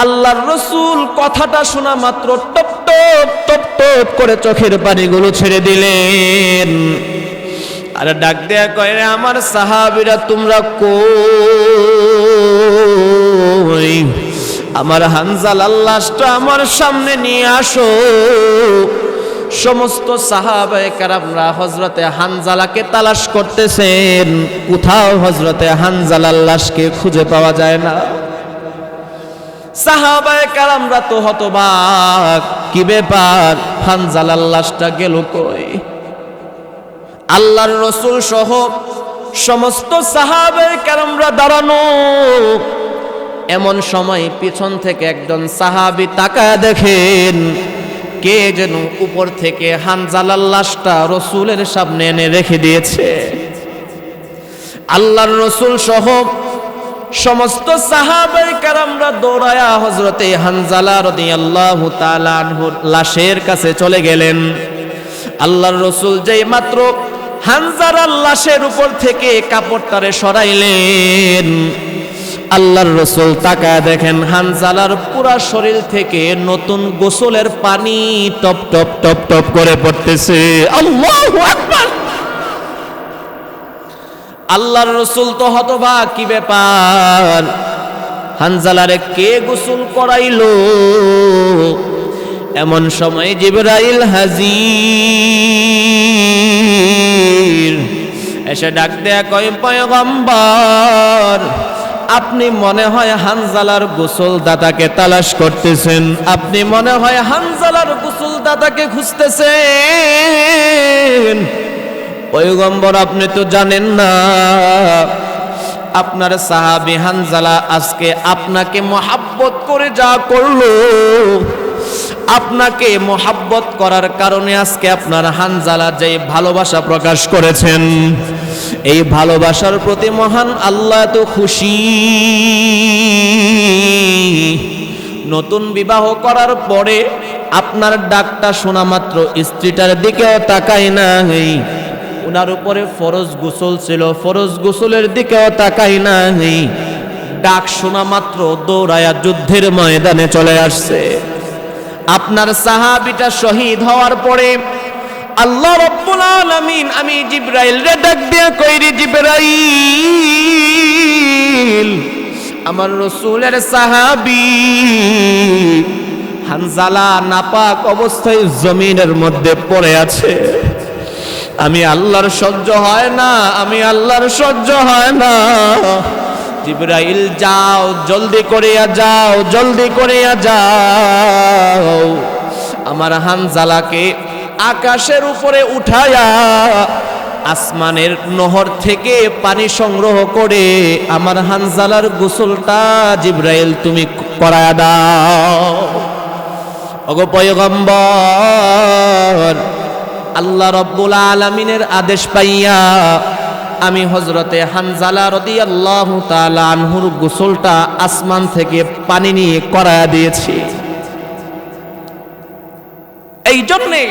আল্লাহর রাসূল কথাটা শোনা মাত্র টপ টপ টপ টপ করে চোখের পানিগুলো ছেড়ে দিলেন। আর ডাক দেয়া কয়, রে আমার সাহাবীরা, তোমরা কই? আমার হানজালার লাশটা আমার সামনে নিয়ে আসো। সমস্ত সাহাবায়ে কেরামরা হযরতে হানজালাকে তালাশ করতেছেন, কোথাও হযরতে হানজালার লাশকে খুঁজে পাওয়া যায় না। সাহাবায়ে কেরামরা তো হতবাক, কি ব্যাপার, হানজালার লাশটা গেল কই? আল্লাহর রাসূল সহ সমস্ত সাহাবায়ে কেরামরা দাঁড়ানো। এমন সময় পিছন থেকে একজন সাহাবী তাকায় দেখেন কে যেন উপর থেকে হানজালার লাশটা রাসূলের সামনে এনে রেখে দিয়েছে। আল্লাহর রাসূল সহ সমস্ত সাহাবায়ে কেরামরা দৌড়ায়া হযরতে হানজালা রাদিয়াল্লাহু তাআলা আনহুর লাশের কাছে চলে গেলেন। আল্লাহর রাসূল যেই মাত্র হানজালার লাশের উপর থেকে কাপড়টারে সরাইলেন, আল্লাহর রাসূল তাকায় দেখেন হানজালার পুরা শরীর থেকে নতুন গোসলের পানি টপ টপ টপ টপ করে পড়তেছে। আল্লাহু আকবার! আল্লাহর রাসূল তো হতবাক, কি ব্যাপার, হানজালারে কে গোসল করাইলো? এমন সময় জিবরাইল হাজির, এসে ডাক দেয়া কয়, পয়গম্বর, আপনি মনে হয় হানজালার গোসলদাতাকে তালাশ করতেছেন, আপনি মনে হয় হানজালার গোসলদাতাকে খুঁজতেছেন। পয়গম্বর আপনি তো জানেন না আপনার সাহাবী হানজালা আজকে আপনাকে মহাব্বত করে যা করলো, আপনাকে মহাব্বত করার কারণে আজকে আপনার হানজালা যে ভালোবাসা প্রকাশ করেছেন, এই ভালোবাসার প্রতি মহান আল্লাহ তো খুশি। নতুন বিবাহ করার পরে আপনার ডাকটা শোনা মাত্র স্ত্রীটার দিকেও তাকায় নাই, ওনার উপরে ফরজ গোসল ছিল, ফরজ গোসলের দিকেও তাকায় নাই, ডাক শোনা মাত্র দৌড়ায়া যুদ্ধের ময়দানে চলে আসছে। আপনার সাহাবীটা শহীদ হওয়ার পরে আল্লাহ রাব্বুল আলামিন আমি জিবরাইল রে ডাক দিয়া কইরি, জিবরাইল আমার রাসূলের সাহাবী হানজালা নাপাক অবস্থায় জমিনের মধ্যে পড়ে আছে, আমি আল্লাহর সহ্য হয় না, আমি আল্লাহর সহ্য হয় না। জিবরাইল যাও, জলদি করিয়া যাও, জলদি করিয়া যাও, আমার হানজালাকে আকাশের উপরে উঠায়া আসমানের নহর থেকে পানি সংগ্রহ করে আমার হানজালার গোসলটা জিবরাইল তুমি করায়া দাও। ওগো পয়গম্বর, আল্লাহ রাব্বুল আলামিনের আদেশ পাইয়া আমি হযরতে হানজালা রাদিয়াল্লাহু তাআলা আনহুর গোসলটা আসমান থেকে পানি নিয়ে করায়া দিয়েছি। এই জন্যে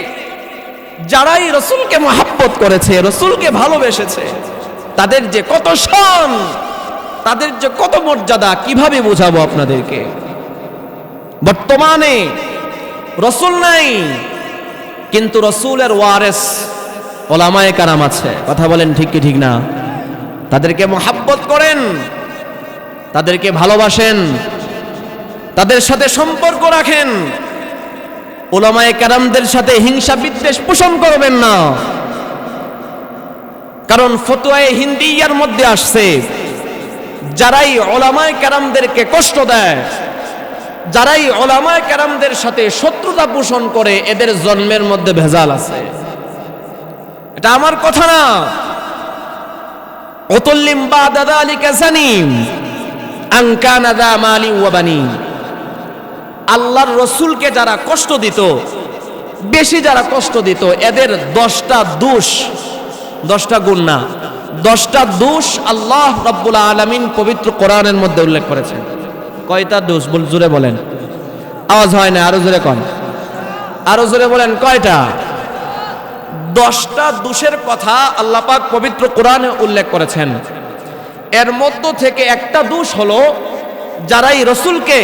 যারাই রসুলকে মহাব্বত করেছে, রসুলকে ভালোবেসেছে, তাদের যে কত শান, তাদের যে কত মর্যাদা, কিভাবে বোঝাবো আপনাদেরকে। বর্তমানে রসুল নাই, কিন্তু রসুলের ওয়ারেস ওলামায়ে কারাম আছে। কথা বলেন ঠিক কি ঠিক না? তাদেরকে মহাব্বত করেন, তাদেরকে ভালোবাসেন, তাদের সাথে সম্পর্ক রাখেন। ওলামায়ে কেরামদের সাথে হিংসা বিদ্বেষ পোষণ করবেন না, কারণ ফতোয়ায়ে হিন্দিয়ার মধ্যে আসছে যারাই ওলামায়ে কেরামদেরকে কষ্ট দেয়, যারাই ওলামায়ে কেরামদের সাথে শত্রুতা পোষণ করে, এদের জন্মের মধ্যে ভেজাল আছে। এটা আমার কথা না। উতুল্লিম বাদা যালিকা জানিম আন কানা যা মালি ওয়া বানিন। আল্লাহর রসুলকে যারা কষ্ট দিত, বেশি যারা কষ্ট দিত, এদের 10টা দোষ, 10টা গুণ না, 10টা দোষ আল্লাহ রাব্বুল আলামিন পবিত্র কোরআনের মধ্যে উল্লেখ করেছেন। কয়টা দোষ বল, জোরে বলেন, আওয়াজ হয় না, আরো জোরে কোন, আরো জোরে বলেন কয়টা? 10টা দোষের কথা আল্লাহ পাক পবিত্র কোরআনে উল্লেখ করেছেন। এর মধ্য থেকে একটা দোষ হলো যারাই রসুলকে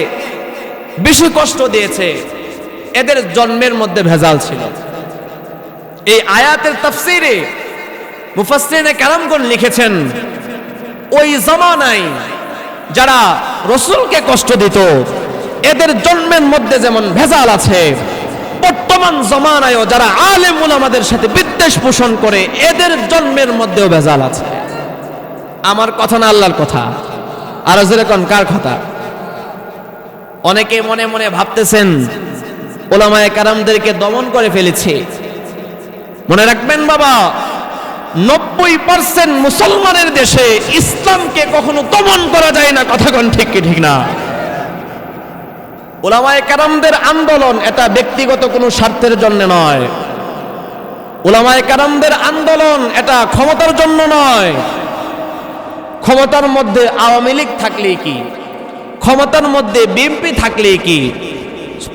বেশি কষ্ট দিয়েছে, এদের জন্মের মধ্যে ভেজাল ছিল। এই আয়াতের তাফসীরে মুফাসসিরিনে কেরামগণ লিখেছেন, ওই জামানায় যারা রসুলকে কষ্ট দিত, এদের জন্মের মধ্যে যেমন ভেজাল আছে, বর্তমান জামানায়ও যারা আলেম উলামাদের সাথে বিদ্বেষ পোষণ করে, এদের জন্মের মধ্যেও ভেজাল আছে। আমার কথা না, আল্লাহর কথা। আর যেরকম কার কথা? অনেকে মনে মনে ভাবতেছেন ওলামায়ে কেরামদেরকে দমন করে ফেলেছে। মনে রাখবেন বাবা, 90% মুসলমানের দেশে ইসলামকে কখনো দমন করা যায় না। কথা কোন ঠিক কি ঠিক না? ওলামায়ে কেরামদের আন্দোলন এটা ব্যক্তিগত কোনো স্বার্থের জন্য নয়। ওলামায়ে কেরামদের আন্দোলন এটা ক্ষমতার জন্য নয়। ক্ষমতার মধ্যে আওয়ামী লীগ থাকলে কি, ক্ষমতার মধ্যে বিএনপি থাকলে কি,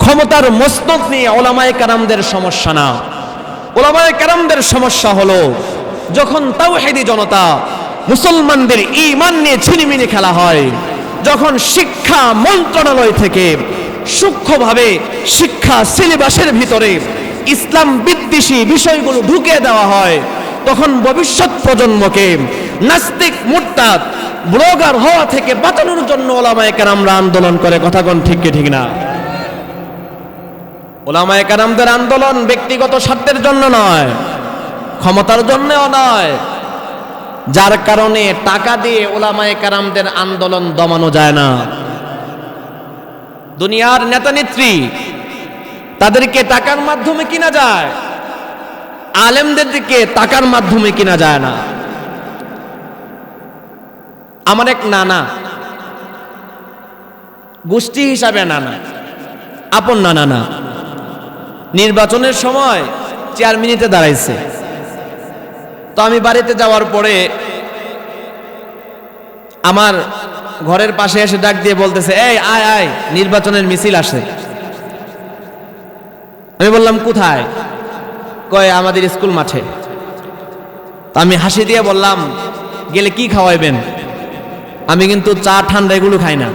ক্ষমতার মসনদ নিয়ে ওলামায়ে কেরামদের সমস্যা না। ওলামায়ে কেরামদের সমস্যা হলো যখন তাওহীদি জনতা মুসলমানদের ঈমান নিয়ে ছিনিমিনি খেলা হয়, যখন শিক্ষা মন্ত্রণালয় থেকে সূক্ষ্মভাবে শিক্ষা সিলেবাসের ভিতরে ইসলাম বিদ্বেষী বিষয়গুলো ঢুকিয়ে দেওয়া হয়, তখন ভবিষ্যৎ প্রজন্মকে নাস্তিক মুরতাদ ব্লগার হওয়া থেকে বাঁচানোর জন্য ওলামায়ে কেরামরা আন্দোলন করে। কথা কোন ঠিক কি ঠিক না? ওলামায়ে কেরামদের আন্দোলন ব্যক্তিগত স্বার্থের জন্য নয়, ক্ষমতার জন্যও নয়। যার কারণে টাকা দিয়ে উলামায়ে কেরামদের আন্দোলন দমানো যায় না। দুনিয়ার নেতা নেত্রী তাদেরকে টাকার মাধ্যমে কিনা যায়, আলেমদের দিকে টাকার মাধ্যমে কিনা যায় না। আমার এক নানা, গোষ্ঠী হিসাবে নানা, আপন নানা না, নির্বাচনের সময় চেয়ারম্যানিতে দাঁড়াইছে। তো আমি বাড়িতে যাওয়ার পরে আমার ঘরের পাশে এসে ডাক দিয়ে বলতেছে, এই আয় আয়, নির্বাচনের মিছিল আসে। আমি বললাম কোথায়? কয় আমাদের স্কুল মাঠে। তা আমি হাসি দিয়ে বললাম, গেলে কি খাওয়াইবেন? আমি কিন্তু চা ঠান্ডা এগুলো খাই না,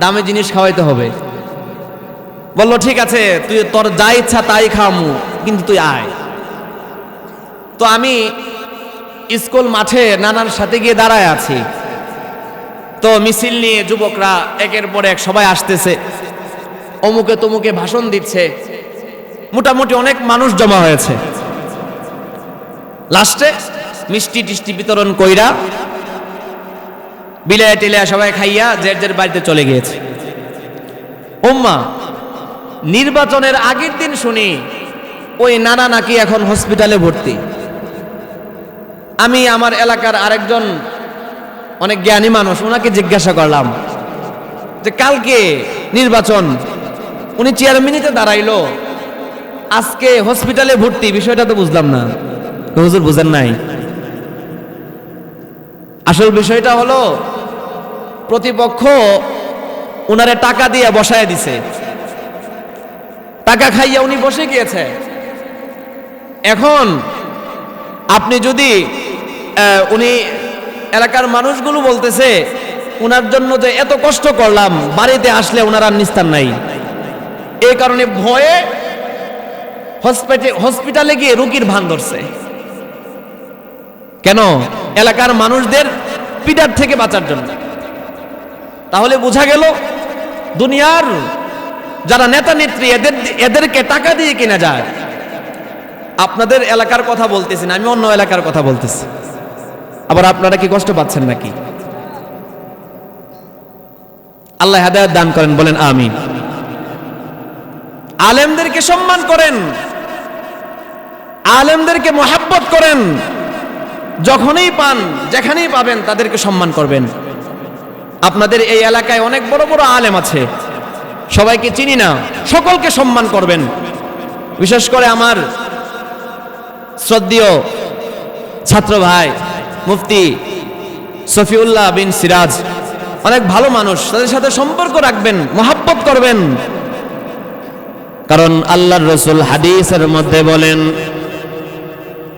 দামি জিনিস খাওয়াইতে হবে। বললো ঠিক আছে, তুই তোর যা ইচ্ছা তাই খাওয়ামু, কিন্তু তুই আয়। তো আমি স্কুল মাঠে নানার সাথে গিয়ে দাঁড়ায় আছি। তো মিছিল নিয়ে যুবকরা একের পর এক সবাই আসতেছে, অমুকে তমুকে ভাষণ দিচ্ছে, মোটামুটি অনেক মানুষ জমা হয়েছে। লাস্টে মিষ্টি টিষ্টি বিতরণ কইরা বিলায়া টিলায়া সবাই খাইয়া যে যার বাড়িতে চলে গিয়েছে। উম্মা, নির্বাচনের আগের দিন শুনি ওই নানা নাকি এখন হসপিটালে ভর্তি। আমি আমার এলাকার আরেকজন অনেক জ্ঞানী মানুষ, ওনাকে জিজ্ঞাসা করলাম যে কালকে নির্বাচন, উনি চেয়ারম্যানিতে দাঁড়াইলো, আজকে হসপিটালে ভর্তি, বিষয়টা তো বুঝলাম না। হুজুর বুঝেন নাই? আসল বিষয়টা হলো প্রতিপক্ষ উনারে টাকা দিয়ে বসায় দিছে, টাকা খাইয়া উনি বসে গিয়েছে। এখন আপনি যদি উনি এলাকার মানুষগুলো বলতেছে উনার জন্য যে এত কষ্ট করলাম, বাড়িতে আসলে উনার আর নিস্তার নাই, এই কারণে ভয়ে হসপিটালে গিয়ে রোগীর ভান ধরছে। কেন? এলাকার মানুষদের পিটার থেকে বাঁচার জন্য। তাহলে বোঝা গেল দুনিয়ার যারা নেতা নেত্রী এদেরকে টাকা দিয়ে কিনা যায়। আপনাদের এলাকার কথা বলতেছি না, আমি অন্য এলাকার কথা বলতেছি। আবার আপনারা কি কষ্ট পাচ্ছেন নাকি? আল্লাহ হেদায়েত দান করেন, বলেন আমিন। আলেমদেরকে সম্মান করেন, আলেমদেরকে মহব্বত করেন। যখনই পান, যেখানেই পাবেন তাদেরকে সম্মান করবেন। আপনাদের এই এলাকায় অনেক বড় বড় আলেম আছে, সবাইকে চিনি না, সকলকে সম্মান করবেন। বিশেষ করে আমার শ্রদ্ধেয় ছাত্র ভাই মুফতি সফিউল্লাহ বিন সিরাজ, অনেক ভালো মানুষ, তাদের সাথে সম্পর্ক রাখবেন, মহব্বত করবেন। কারণ আল্লাহর রাসূল হাদিসের মধ্যে বলেন,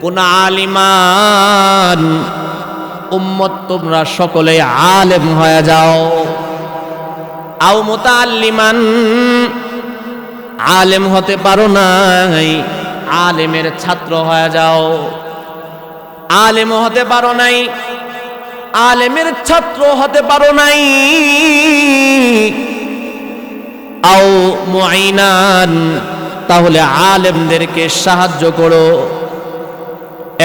কোন আলিমান, উম্মত তোমরা সকলে আলেম হয়ে যাও। আও মুতাআল্লিমান, আলেম হতে পারো নাই, আলেমের ছাত্র হয়ে যাও। আলেম হতে পারো নাই, আলেমের ছাত্র হতে পারো নাই। আও মুঈনান, তাহলে আলেমদেরকে সাহায্য করো।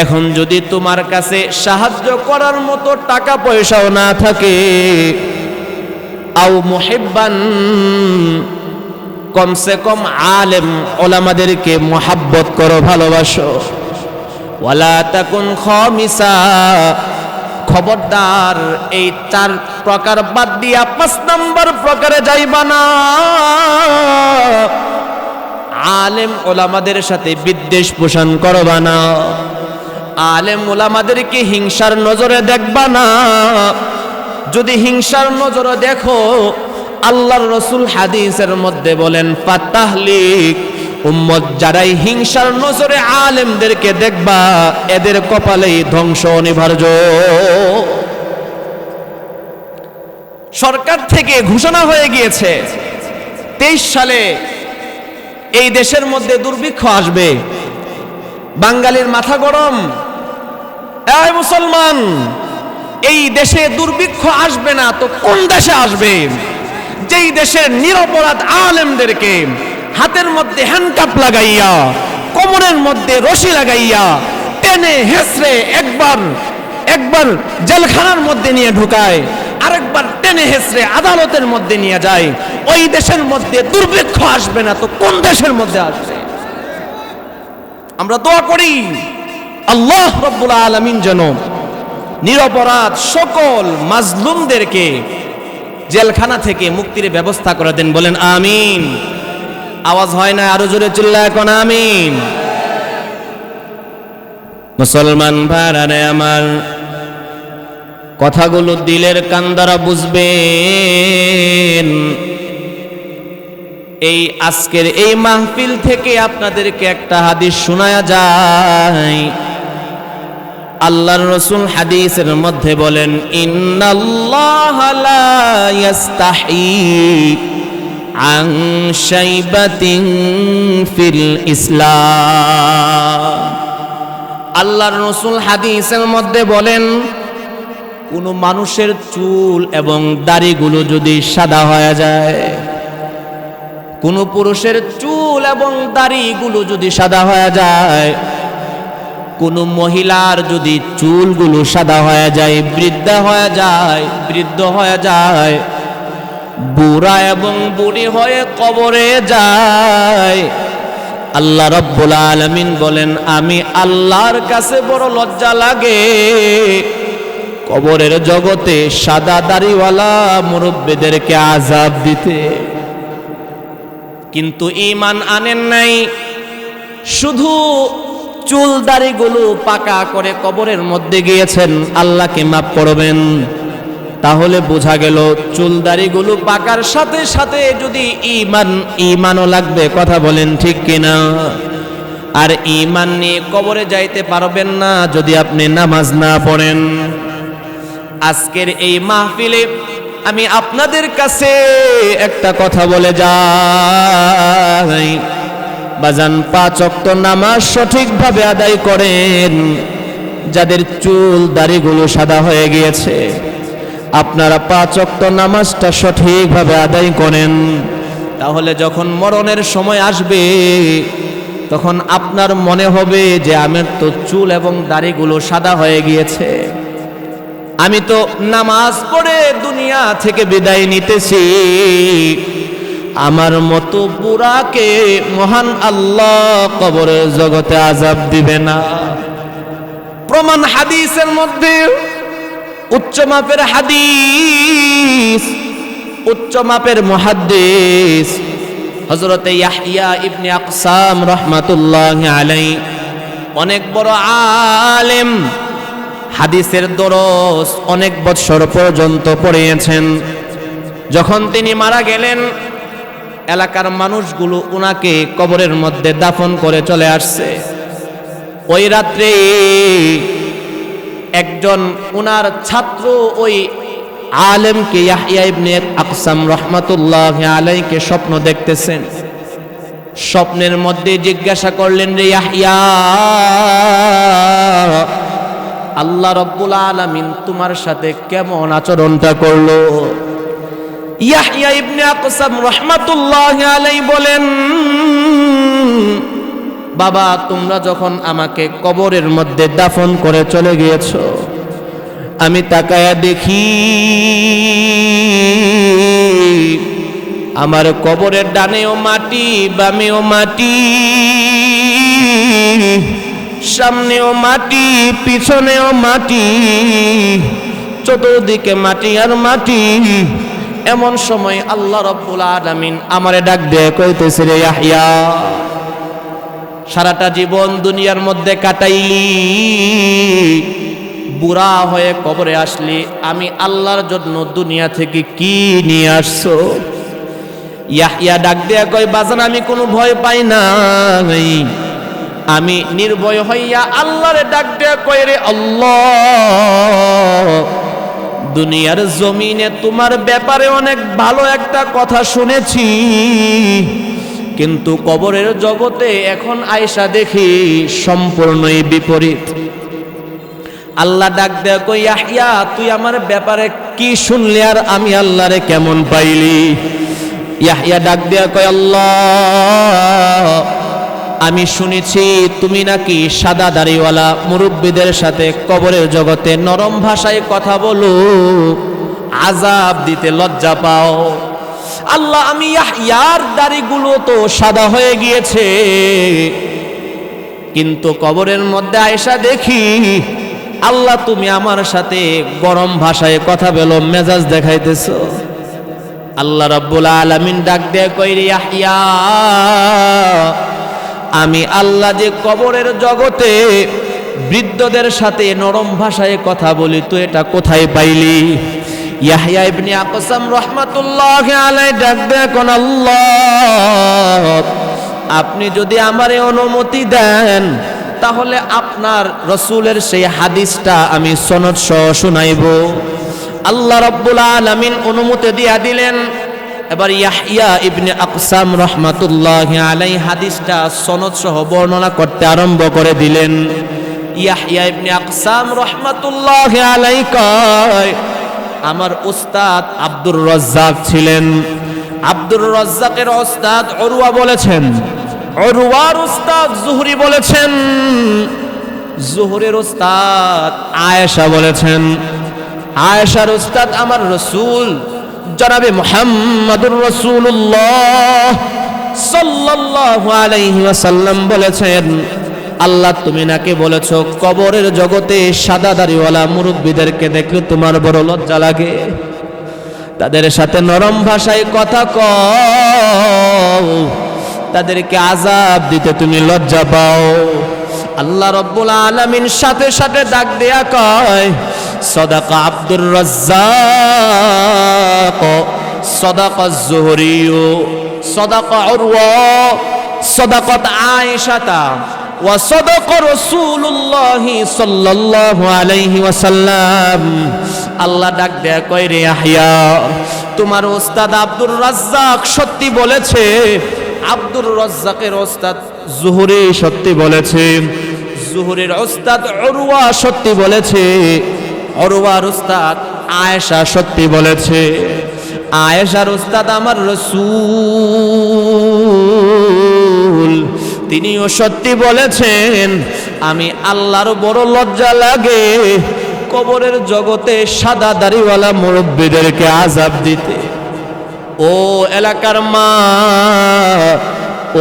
এখন যদি তোমার কাছে সাহায্য করার মতো টাকা পয়সাও না থাকে, আও মুহিব্বান, কমসে কম আলেম ওলামাদেরকে মহাব্বত করো, ভালোবাসো। ওয়ালা তাকুন খামিসা, খবরদার এই 4 প্রকার বাদ দিয়া 5 নম্বর প্রকারে যাইবা না। আলেম ওলামাদের সাথে বিদ্বেষ পোষণ করবা না, আলেম ওলামাদেরকে হিংসার নজরে দেখবা না। যদি হিংসার নজরে দেখো, আল্লাহর রাসূল হাদিসের মধ্যে বলেন, ফাতাহলিক, উম্মত যারাই হিংসার নজরে আলেমদেরকে দেখবা, এদের কপালেই ধ্বংস অনিবার্য। সরকার থেকে ঘোষণা হয়ে গিয়েছে 23 সালে এই দেশের মধ্যে দুর্ভিক্ষ আসবে। বাঙালির মাথা গরম, এই মুসলমান, এই দেশে দুর্ভিক্ষ আসবে না তো কোন দেশে আসবে? যেই দেশের নিরপরাধ আলেমদেরকে হাতের মধ্যে হ্যান্ডকাপ লাগাইয়া, কোমরের মধ্যে রশি লাগাইয়া, টেনে হেসড়ে একবার একবার জেলখানার মধ্যে নিয়ে ঢুকায়, আরেকবার টেনে হেসড়ে আদালতের মধ্যে নিয়ে যায়। ওই দেশের মধ্যে দুর্ভিক্ষ আসবে না তো কোন দেশের মধ্যে আসবে? আমরা দোয়া করি আল্লাহ রাব্বুল আলামিন যেন নিরপরাধ সকল মাজলুমদেরকে জেলখানা থেকে মুক্তির ব্যবস্থা করে দেন। বলেন আমিন। আওয়াজ হয় না, আরো জোরে চিল্লায় কোন আমিন। মুসলমান ভাইরা আমার, কথাগুলো দিলের কান দ্বারা বুঝবেন। এই আজকের এই মাহফিল থেকে আপনাদেরকে একটা হাদিস শোনায়া যায়। আল্লাহর রাসূল হাদিসের মধ্যে বলেন, ইন্নাল্লাহা লা ইয়াস্তাহি আন শাইবাতিন ফিল ইসলাম। আল্লাহর রাসূল হাদিসের মধ্যে বলেন, কোন মানুষের চুল এবং দাড়িগুলো যদি সাদা হয়ে যায়, কোন পুরুষের চুল এবং দাড়িগুলো যদি সাদা হয়ে যায়, কোন মহিলার যদি চুলগুলো সাদা হয়ে যায়, বৃদ্ধা হয়ে যায়, বৃদ্ধ হয়ে যায়, বুড়া এবং বুড়ি হয়ে কবরে যায়, আল্লাহ রাব্বুল আলামিন বলেন, আমি আল্লাহর কাছে বড় লজ্জা লাগে কবরের জগতে সাদা দাড়িওয়ালা মুরব্বিদেরকে আযাব দিতে। কিন্তু ঈমান আনেন নাই, শুধু চুল দাড়িগুলো পাকা করে কবরের মধ্যে গিয়েছেন, আল্লাহকে মাফ করবেন। তাহলে বোঝা গেল চুল দাড়িগুলো পাকার সাথে সাথে যদি ঈমানও লাগবে। কথা বলেন ঠিক কিনা? আর ঈমান নিয়ে কবরে যাইতে পারবেন না যদি আপনি নামাজ না পড়েন। আজকের এই মাহফিলে আমি আপনাদের কাছে একটা কথা বলে যাই, বাজান 5 ওয়াক্ত নামাজ সঠিকভাবে আদায় করেন। যাদের চুল দাড়িগুলো সাদা হয়ে গিয়েছে, আপনারা 5 ওয়াক্ত নামাজটা সঠিকভাবে আদায় করেন। তাহলে যখন মরণের সময় আসবে, তখন আপনার মনে হবে যে আমার তো চুল এবং দাড়িগুলো সাদা হয়ে গিয়েছে, আমি তো নামাজ পড়ে দুনিয়া থেকে বিদায় নিতেছি, আমার মতো বুড়াকে মহান আল্লাহ কবরের জগতে আযাব দিবে না। প্রমাণ হাদিসের মধ্যে, উচ্চ মাপের হাদিস, উচ্চ মাপের মুহাদ্দিস হযরতে ইয়াহইয়া ইবনে আকসাম রাহমাতুল্লাহি আলাইহি, অনেক বড় আলেম, হাদিসের দরস অনেক বছর পর্যন্ত পড়িয়েছেন। যখন তিনি মারা গেলেন, এলাকার মানুষগুলো উনাকে কবরের মধ্যে দাফন করে চলে আসছে। ওই রাত্রে একজন উনার ছাত্র ওই আলেমকে ইয়াহইয়া ইবনে আকসাম রাহমাতুল্লাহি আলাইহিকে স্বপ্ন দেখতেছেন। স্বপ্নের মধ্যে জিজ্ঞাসা করলেন, রে ইয়াহইয়া, আল্লাহ রাব্বুল আলামিন তোমার সাথে কেমন আচরণটা করলো? ইয়াহইয়া ইবনে আকসাম রাহমাতুল্লাহি আলাইহি বলেন, বাবা, তোমরা যখন আমাকে কবরের মধ্যে দাফন করে চলে গিয়েছো, আমি তাকায়া দেখি আমার কবরের ডানেও মাটি, বামেও মাটি, সামনেও মাটি, পিছনেও মাটি, চতুর্দিকে মাটি আর মাটি। এমন সময় আল্লাহ রাব্বুল আলামিন আমারে ডাক দিয়ে কইতেছে, রে ইয়াহইয়া, সারাটা জীবন দুনিয়ার মধ্যে কাটাইলি, বুড়া হয়ে কবরে আসলি, আমি আল্লাহর জন্য দুনিয়া থেকে কি নিয়ে আসছো? ইয়াহইয়া ডাক দিয়া কয়, বাজান, আমি কোনো ভয় পাই না, আমি নির্ভয় হইয়া আল্লাহরে ডাক দিয়া কয়, রে আল্লাহ, দুনিয়ার জমিনে তোমার ব্যাপারে অনেক ভালো একটা কথা শুনেছি, কিন্তু কবরের জগতে এখন আয়েশা দেখি সম্পূর্ণই বিপরীত। আল্লাহ ডাক দেয়া কই, ইয়াহইয়া, তুই আমার ব্যাপারে কি শুনলি আর আমি আল্লাহরে কেমন পাইলি? ইয়াহইয়া ডাক দেয়া কই, আল্লাহ, আমি শুনেছি তুমি নাকি সাদা দাড়িওয়ালা মুরব্বীদের সাথে কবরের জগতে নরম ভাষায় কথা বলো, আযাব দিতে লজ্জা পাও। আল্লাহ, আমি ইয়াহইয়ার দাড়িগুলো তো সাদা হয়ে গিয়েছে, কিন্তু কবরের মধ্যে আয়েশা দেখি আল্লাহ তুমি আমার সাথে গরম ভাষায় কথা বলো, মেজাজ দেখাইতেছো। আল্লাহ রাব্বুল আলামিন ডাক দিয়ে কইরে, ইয়াহইয়া, আমি আল্লাহ যে কবরের জগতে বৃদ্ধদের সাথে নরম ভাষায় কথা বলি, তুই এটা কোথায় পাইলি? ইয়াহইয়া ইবনে আকসাম রাহমাতুল্লাহি আলাইহি ডাক দিয়ে কোন, আল্লাহ, আপনি যদি আমারে অনুমতি দেন তাহলে আপনার রাসূলের সেই হাদিসটা আমি সনদ সহ শুনাইব। আল্লাহ রাব্বুল আলামিন অনুমতি দিয়া দিলেন। এবার ইয়াহইয়া ইবনে আকসাম রাহমাতুল্লাহি আলাইহি হাদিসটা সনদ সহ বর্ণনা করতে আরম্ভ করে দিলেন। ইয়াহইয়া ইবনে আকসাম রাহমাতুল্লাহি আলাইহি কয়, আমার উস্তাদ আব্দুর রাজ্জাক ছিলেন। আব্দুর রাজ্জাকের উস্তাদ উরওয়া বলেছেন, উরওয়ার উস্তাদ জুহরি বলেছেন, জুহরির উস্তাদ আয়েশা বলেছেন, আয়েশার উস্তাদ আমার রাসূল জনাবে মুহাম্মদুর রাসূলুল্লাহ সাল্লাল্লাহু আলাইহি ওয়াসাল্লাম বলেছেন, আল্লাহ তুমি নাকি বলেছ কবরের জগতে সাদা দাড়িওয়ালা মুরব্বীদেরকে দেখলে তোমার বড় লজ্জা লাগে, তাদের সাথে নরম ভাষায় কথা কও, তাদেরকে আযাব দিতে তুমি লজ্জা পাও। আল্লাহ রাব্বুল আলামিন সাথে সাথে ডাক দেয়া কয়, সাদাকা আব্দুর রাজ্জাক, সাদাকা যুহরি, সাদাকা উরওয়া, সাদাকাত আয়েশাতা, ওয়া সাদাকা রাসূলুল্লাহ সাল্লাল্লাহু আলাইহি ওয়াসাল্লাম। আল্লাহ ডাক দেয়া কয়, রে ইয়াহইয়া, তোমার ওস্তাদ আব্দুর রাজ্জাক সত্যি বলেছে, আব্দুর রাজ্জাকের ওস্তাদ জুহরি সত্যি বলেছে, জুহরির ওস্তাদ উরওয়া সত্যি বলেছে, উরওয়ার ওস্তাদ আয়েশা সত্যি বলেছে, আয়েশার ওস্তাদ আমার রাসূল তিনিও সত্যি বলেছেন। আমি আল্লাহর বড় লজ্জা লাগে কবরের জগতে সাদা দাড়িওয়ালা মুরব্বীদেরকে আযাব দিতে। ও এলাকার মা,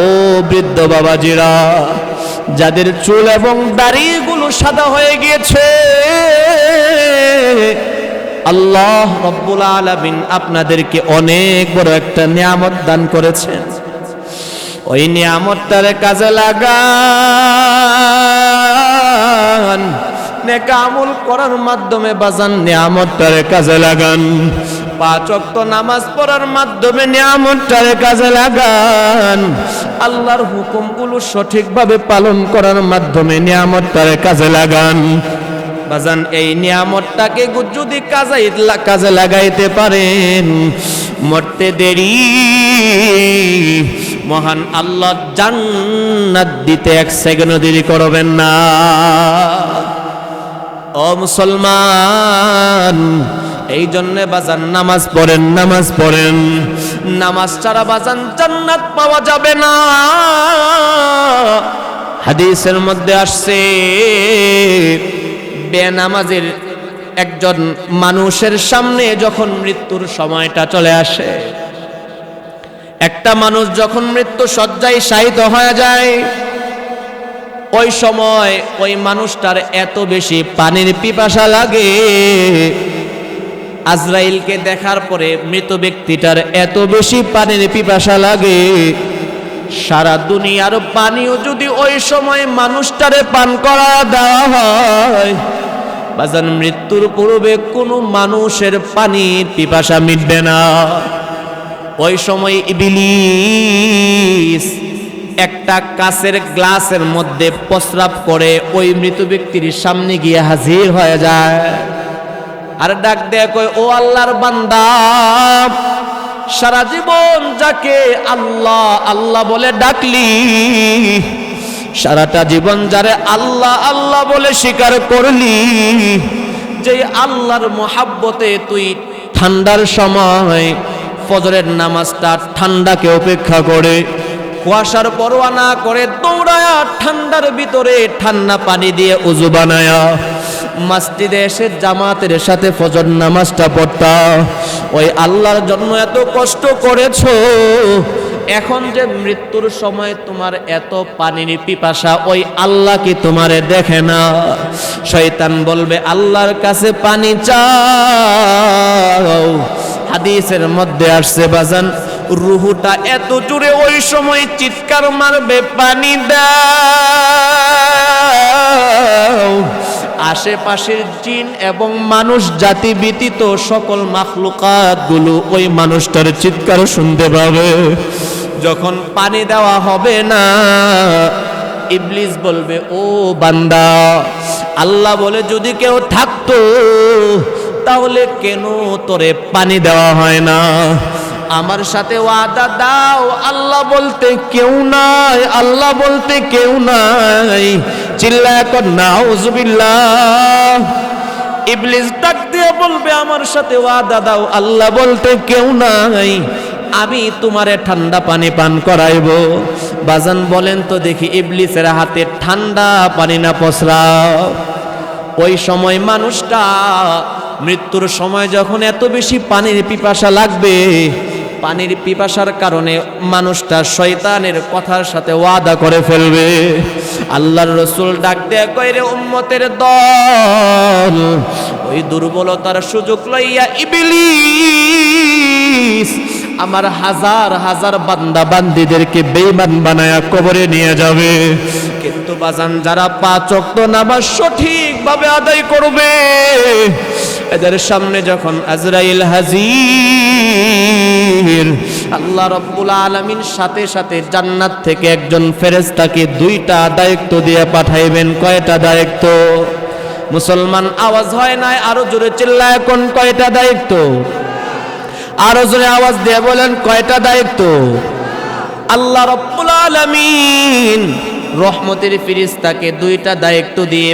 ও বৃদ্ধ বাবাজিরা, যাদের চুল এবং দাড়িগুলো সাদা হয়ে গিয়েছে, আল্লাহ রাব্বুল আলামিন আপনাদেরকে অনেক বড় একটা নিয়ামত দান করেছেন। ওই নিয়ামতটারে কাজে লাগান, নেক আমল করার মাধ্যমে বাজান নিয়ামতটারে কাজে লাগান, 5 ওয়াক্ত নামাজ পড়ার মাধ্যমে নিয়ামতটারে কাজে লাগান, আল্লাহর হুকুমগুলো সঠিকভাবে পালন করার মাধ্যমে নিয়ামতটারে কাজে লাগান। বাজান এই নিয়ামতটাকে যদি কাজে লাগাইতে পারেন, মরতে দেরি মহান আল্লাহ জান্নাত দিতে 1 সেকেন্ড দেরি করবেন না। ও মুসলমান, এই জন্যে বাজান নামাজ পড়েন, নামাজ পড়েন, নামাজ ছাড়া বাজান জান্নাত পাওয়া যাবে না। হাদিসের মধ্যে আসছে, বেনামাজের একজন মানুষের সামনে যখন মৃত্যুর সময়টা চলে আসে, একটা মানুষ যখন মৃত্যু শয্যায় শায়িত হয়ে যায়, ওই সময় ওই মানুষটার এত বেশি পানির পিপাসা লাগে, আজরাইলকে দেখার পরে মৃত ব্যক্তিটার এত বেশি পানির পিপাসা লাগে, সারা দুনিয়ার পানিও যদি ওই সময় মানুষটারে পান করা দেওয়া হয়, বাজান মৃত্যুর পূর্বে কোনো মানুষের পানির পিপাসা মিটবে না। ওই সময় ইবলিস একটা কাচের গ্লাসের মধ্যে প্রস্রাব করে ওই মৃত ব্যক্তির সামনে গিয়ে হাজির হয়ে যায়, আর ডাক দেয় কয়, ও আল্লাহর বান্দা, সারা জীবন যাকে আল্লাহ আল্লাহ বলে ডাকলি, সারাটা জীবন যারে আল্লাহ আল্লাহ বলে স্বীকার করলি, যে আল্লাহর মোহাব্বতে তুই ঠান্ডার সময় ফজরের নামাজটা ঠান্ডাকে উপেক্ষা করে কুয়াশার পরোয়া না করে দৌড়ায়া ঠান্ডার ভিতরে ঠান্ডা পানি দিয়ে উযু বানায়া মসজিদে এসে জামাতের সাথে ফজর নামাজটা পড়তা। ওই আল্লাহর জন্য এত কষ্ট করেছো, এখন যে মৃত্যুর সময় তোমার এত পানির পিপাসা, ওই আল্লাহ কি তোমারে দেখে না? শয়তান বলবে আল্লাহর কাছে পানি চাও। হাদিসের মধ্যে আসছে বাজান, রুহুটা এত জোরে ওই সময় চিৎকার মারবে, পানি দাও। আশেপাশের জিন এবং মানুষ জাতি ব্যতীত সকল মাখলুকাত গুলো ওই মানুষটার চিৎকার শুনতে পাবে। যখন পানি দেওয়া হবে না, ইবলিস বলবে ও বান্দা, আল্লাহ বলে যদি কেউ থাকতো তাহলে কেন তোরে পানি দেওয়া হয় না? আমার সাথে ওয়াদা দাও, আল্লাহ বলতে কেউ নাই, আল্লাহ বলতে কেউ নাই। চিল্লায়া কর নাউযুবিল্লাহ। ইবলিস ডাক দিয়ে বলবে আমার সাথে ওয়াদা দাও, আল্লাহ বলতে কেউ নাই, আমি তোমারে ঠান্ডা পানি পান করাইব। বাজান বলেন তো দেখি, ইবলিসের হাতে ঠান্ডা পানি না পসরা? ওই সময় মানুষটা মৃত্যুর সময় যখন এত বেশি পানির পিপাসা লাগবে, পানির পিপাসার কারণে মানুষটা শয়তানের কথার সাথে ওয়াদা করে ফেলবে। আল্লাহর রাসূল ডাক দেয়া কয়, রে উম্মতের দল, ওই দুর্বলতার সুযোগ লইয়া ইবলিস আমার হাজার হাজার বান্দা বান্দীদেরকে বেঈমান বানায়া কবরে নিয়ে যাবে। কিন্তু বাজান যারা 5 ওয়াক্ত নামাজ সঠিকভাবে আদায় করবে, এদের সামনে যখন আজরাইল হাজির, আল্লাহ রাব্বুল আলামিন সাথে সাথে জান্নাত থেকে একজন ফেরেশতাকে 2টা দায়িত্ব দিয়ে পাঠাইবেন। কয়টা দায়িত্ব? মুসলমান আওয়াজ হয় নাই, আরো জোরে চিল্লায় কোন কয়টা দায়িত্ব? আরো জোরে আওয়াজ দিয়ে বলেন কয়টা দায়িত্ব? আল্লাহ রাব্বুল আলামিন রহমতের ফেরেশতাকে 2টা দায়িত্ব দিয়ে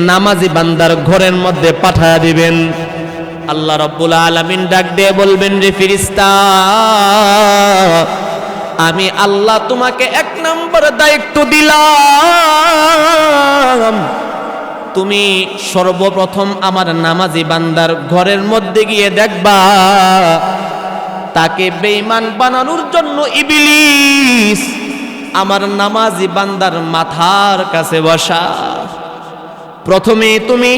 নামাজি বান্দার ঘরের মধ্যে পাঠায়া দিবেন। আল্লাহ রাব্বুল আলামিন ডাক দিয়ে বলবেন, রে ফেরেশতা, আমি আল্লাহ তোমাকে 1 নম্বর দায়িত্ব দিলাম, তুমি সর্বপ্রথম আমার নামাজি বান্দার ঘরের মধ্যে গিয়ে দেখবা তাকে বেঈমান বানানোর জন্য ইবলিস আমার নামাজি বান্দার মাথার কাছে বসা। প্রথমে তুমি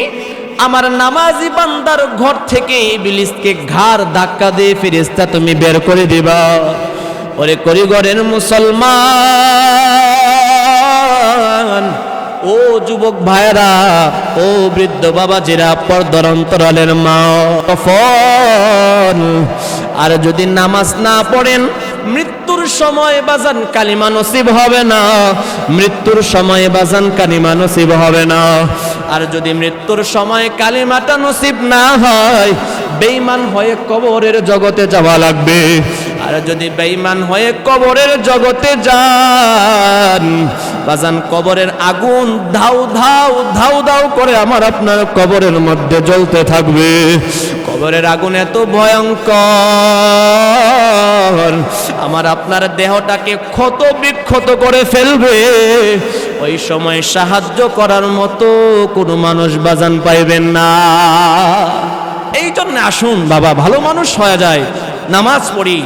আমার নামাজি বান্দার ঘর থেকে ইবলিসকে ঘাড় ধাক্কা দিয়ে ফেরেশতা তুমি বের করে দিবা। ওরে করিগরের মুসলমান, ও যুবক ভাইরা, ও বৃদ্ধ বাবাজিরা, পর্দার অন্তরালের মা, আর যদি নামাজ না পড়েন মৃত্যুর সময় বাজান কালিমা নসিব হবে না। মৃত্যুর সময় বাজান কালিমা নসিব হবে না। আর যদি মৃত্যুর সময় কালিমাটা নসিব না হয়, বেঈমান হয়ে কবরের জগতে যাওয়া লাগবে। আর যদি বেঈমান হয়ে কবরের জগতে যান, বাজান কবরের আগুন ধাউ ধাউ ধাউ ধাউ করে আমার আপনার কবরের মধ্যে জ্বলতে থাকবে। কবরের আগুন এত ভয়ঙ্কর, আমার আপনার দেহটাকে ক্ষত বিক্ষত করে ফেলবে। ওই সময় সাহায্য করার মতো কোনো মানুষ বাজান পাইবেন না। এই জন্য আসুন বাবা, ভালো মানুষ হয়ে যায়, নামাজ পড়ি,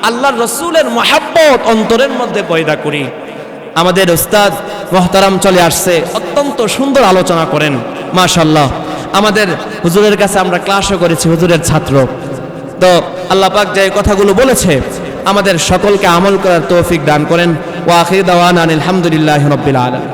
আল্লাহর রাসূলের মহব্বত অন্তরের মধ্যে পয়দা করি। আমাদের উস্তাদ মুহতারাম চলে আসছে, অত্যন্ত সুন্দর আলোচনা করেন মাশাআল্লাহ। আমাদের হুজুরের কাছে আমরা ক্লাসও করেছি, হুজুরের ছাত্র। তো আল্লাহ পাক যে কথাগুলো বলেছে আমাদের সকলকে আমল করার তৌফিক দান করেন। ওয়া আখিরু দাওয়ানা আলহামদুলিল্লাহি রাব্বিল আলামিন।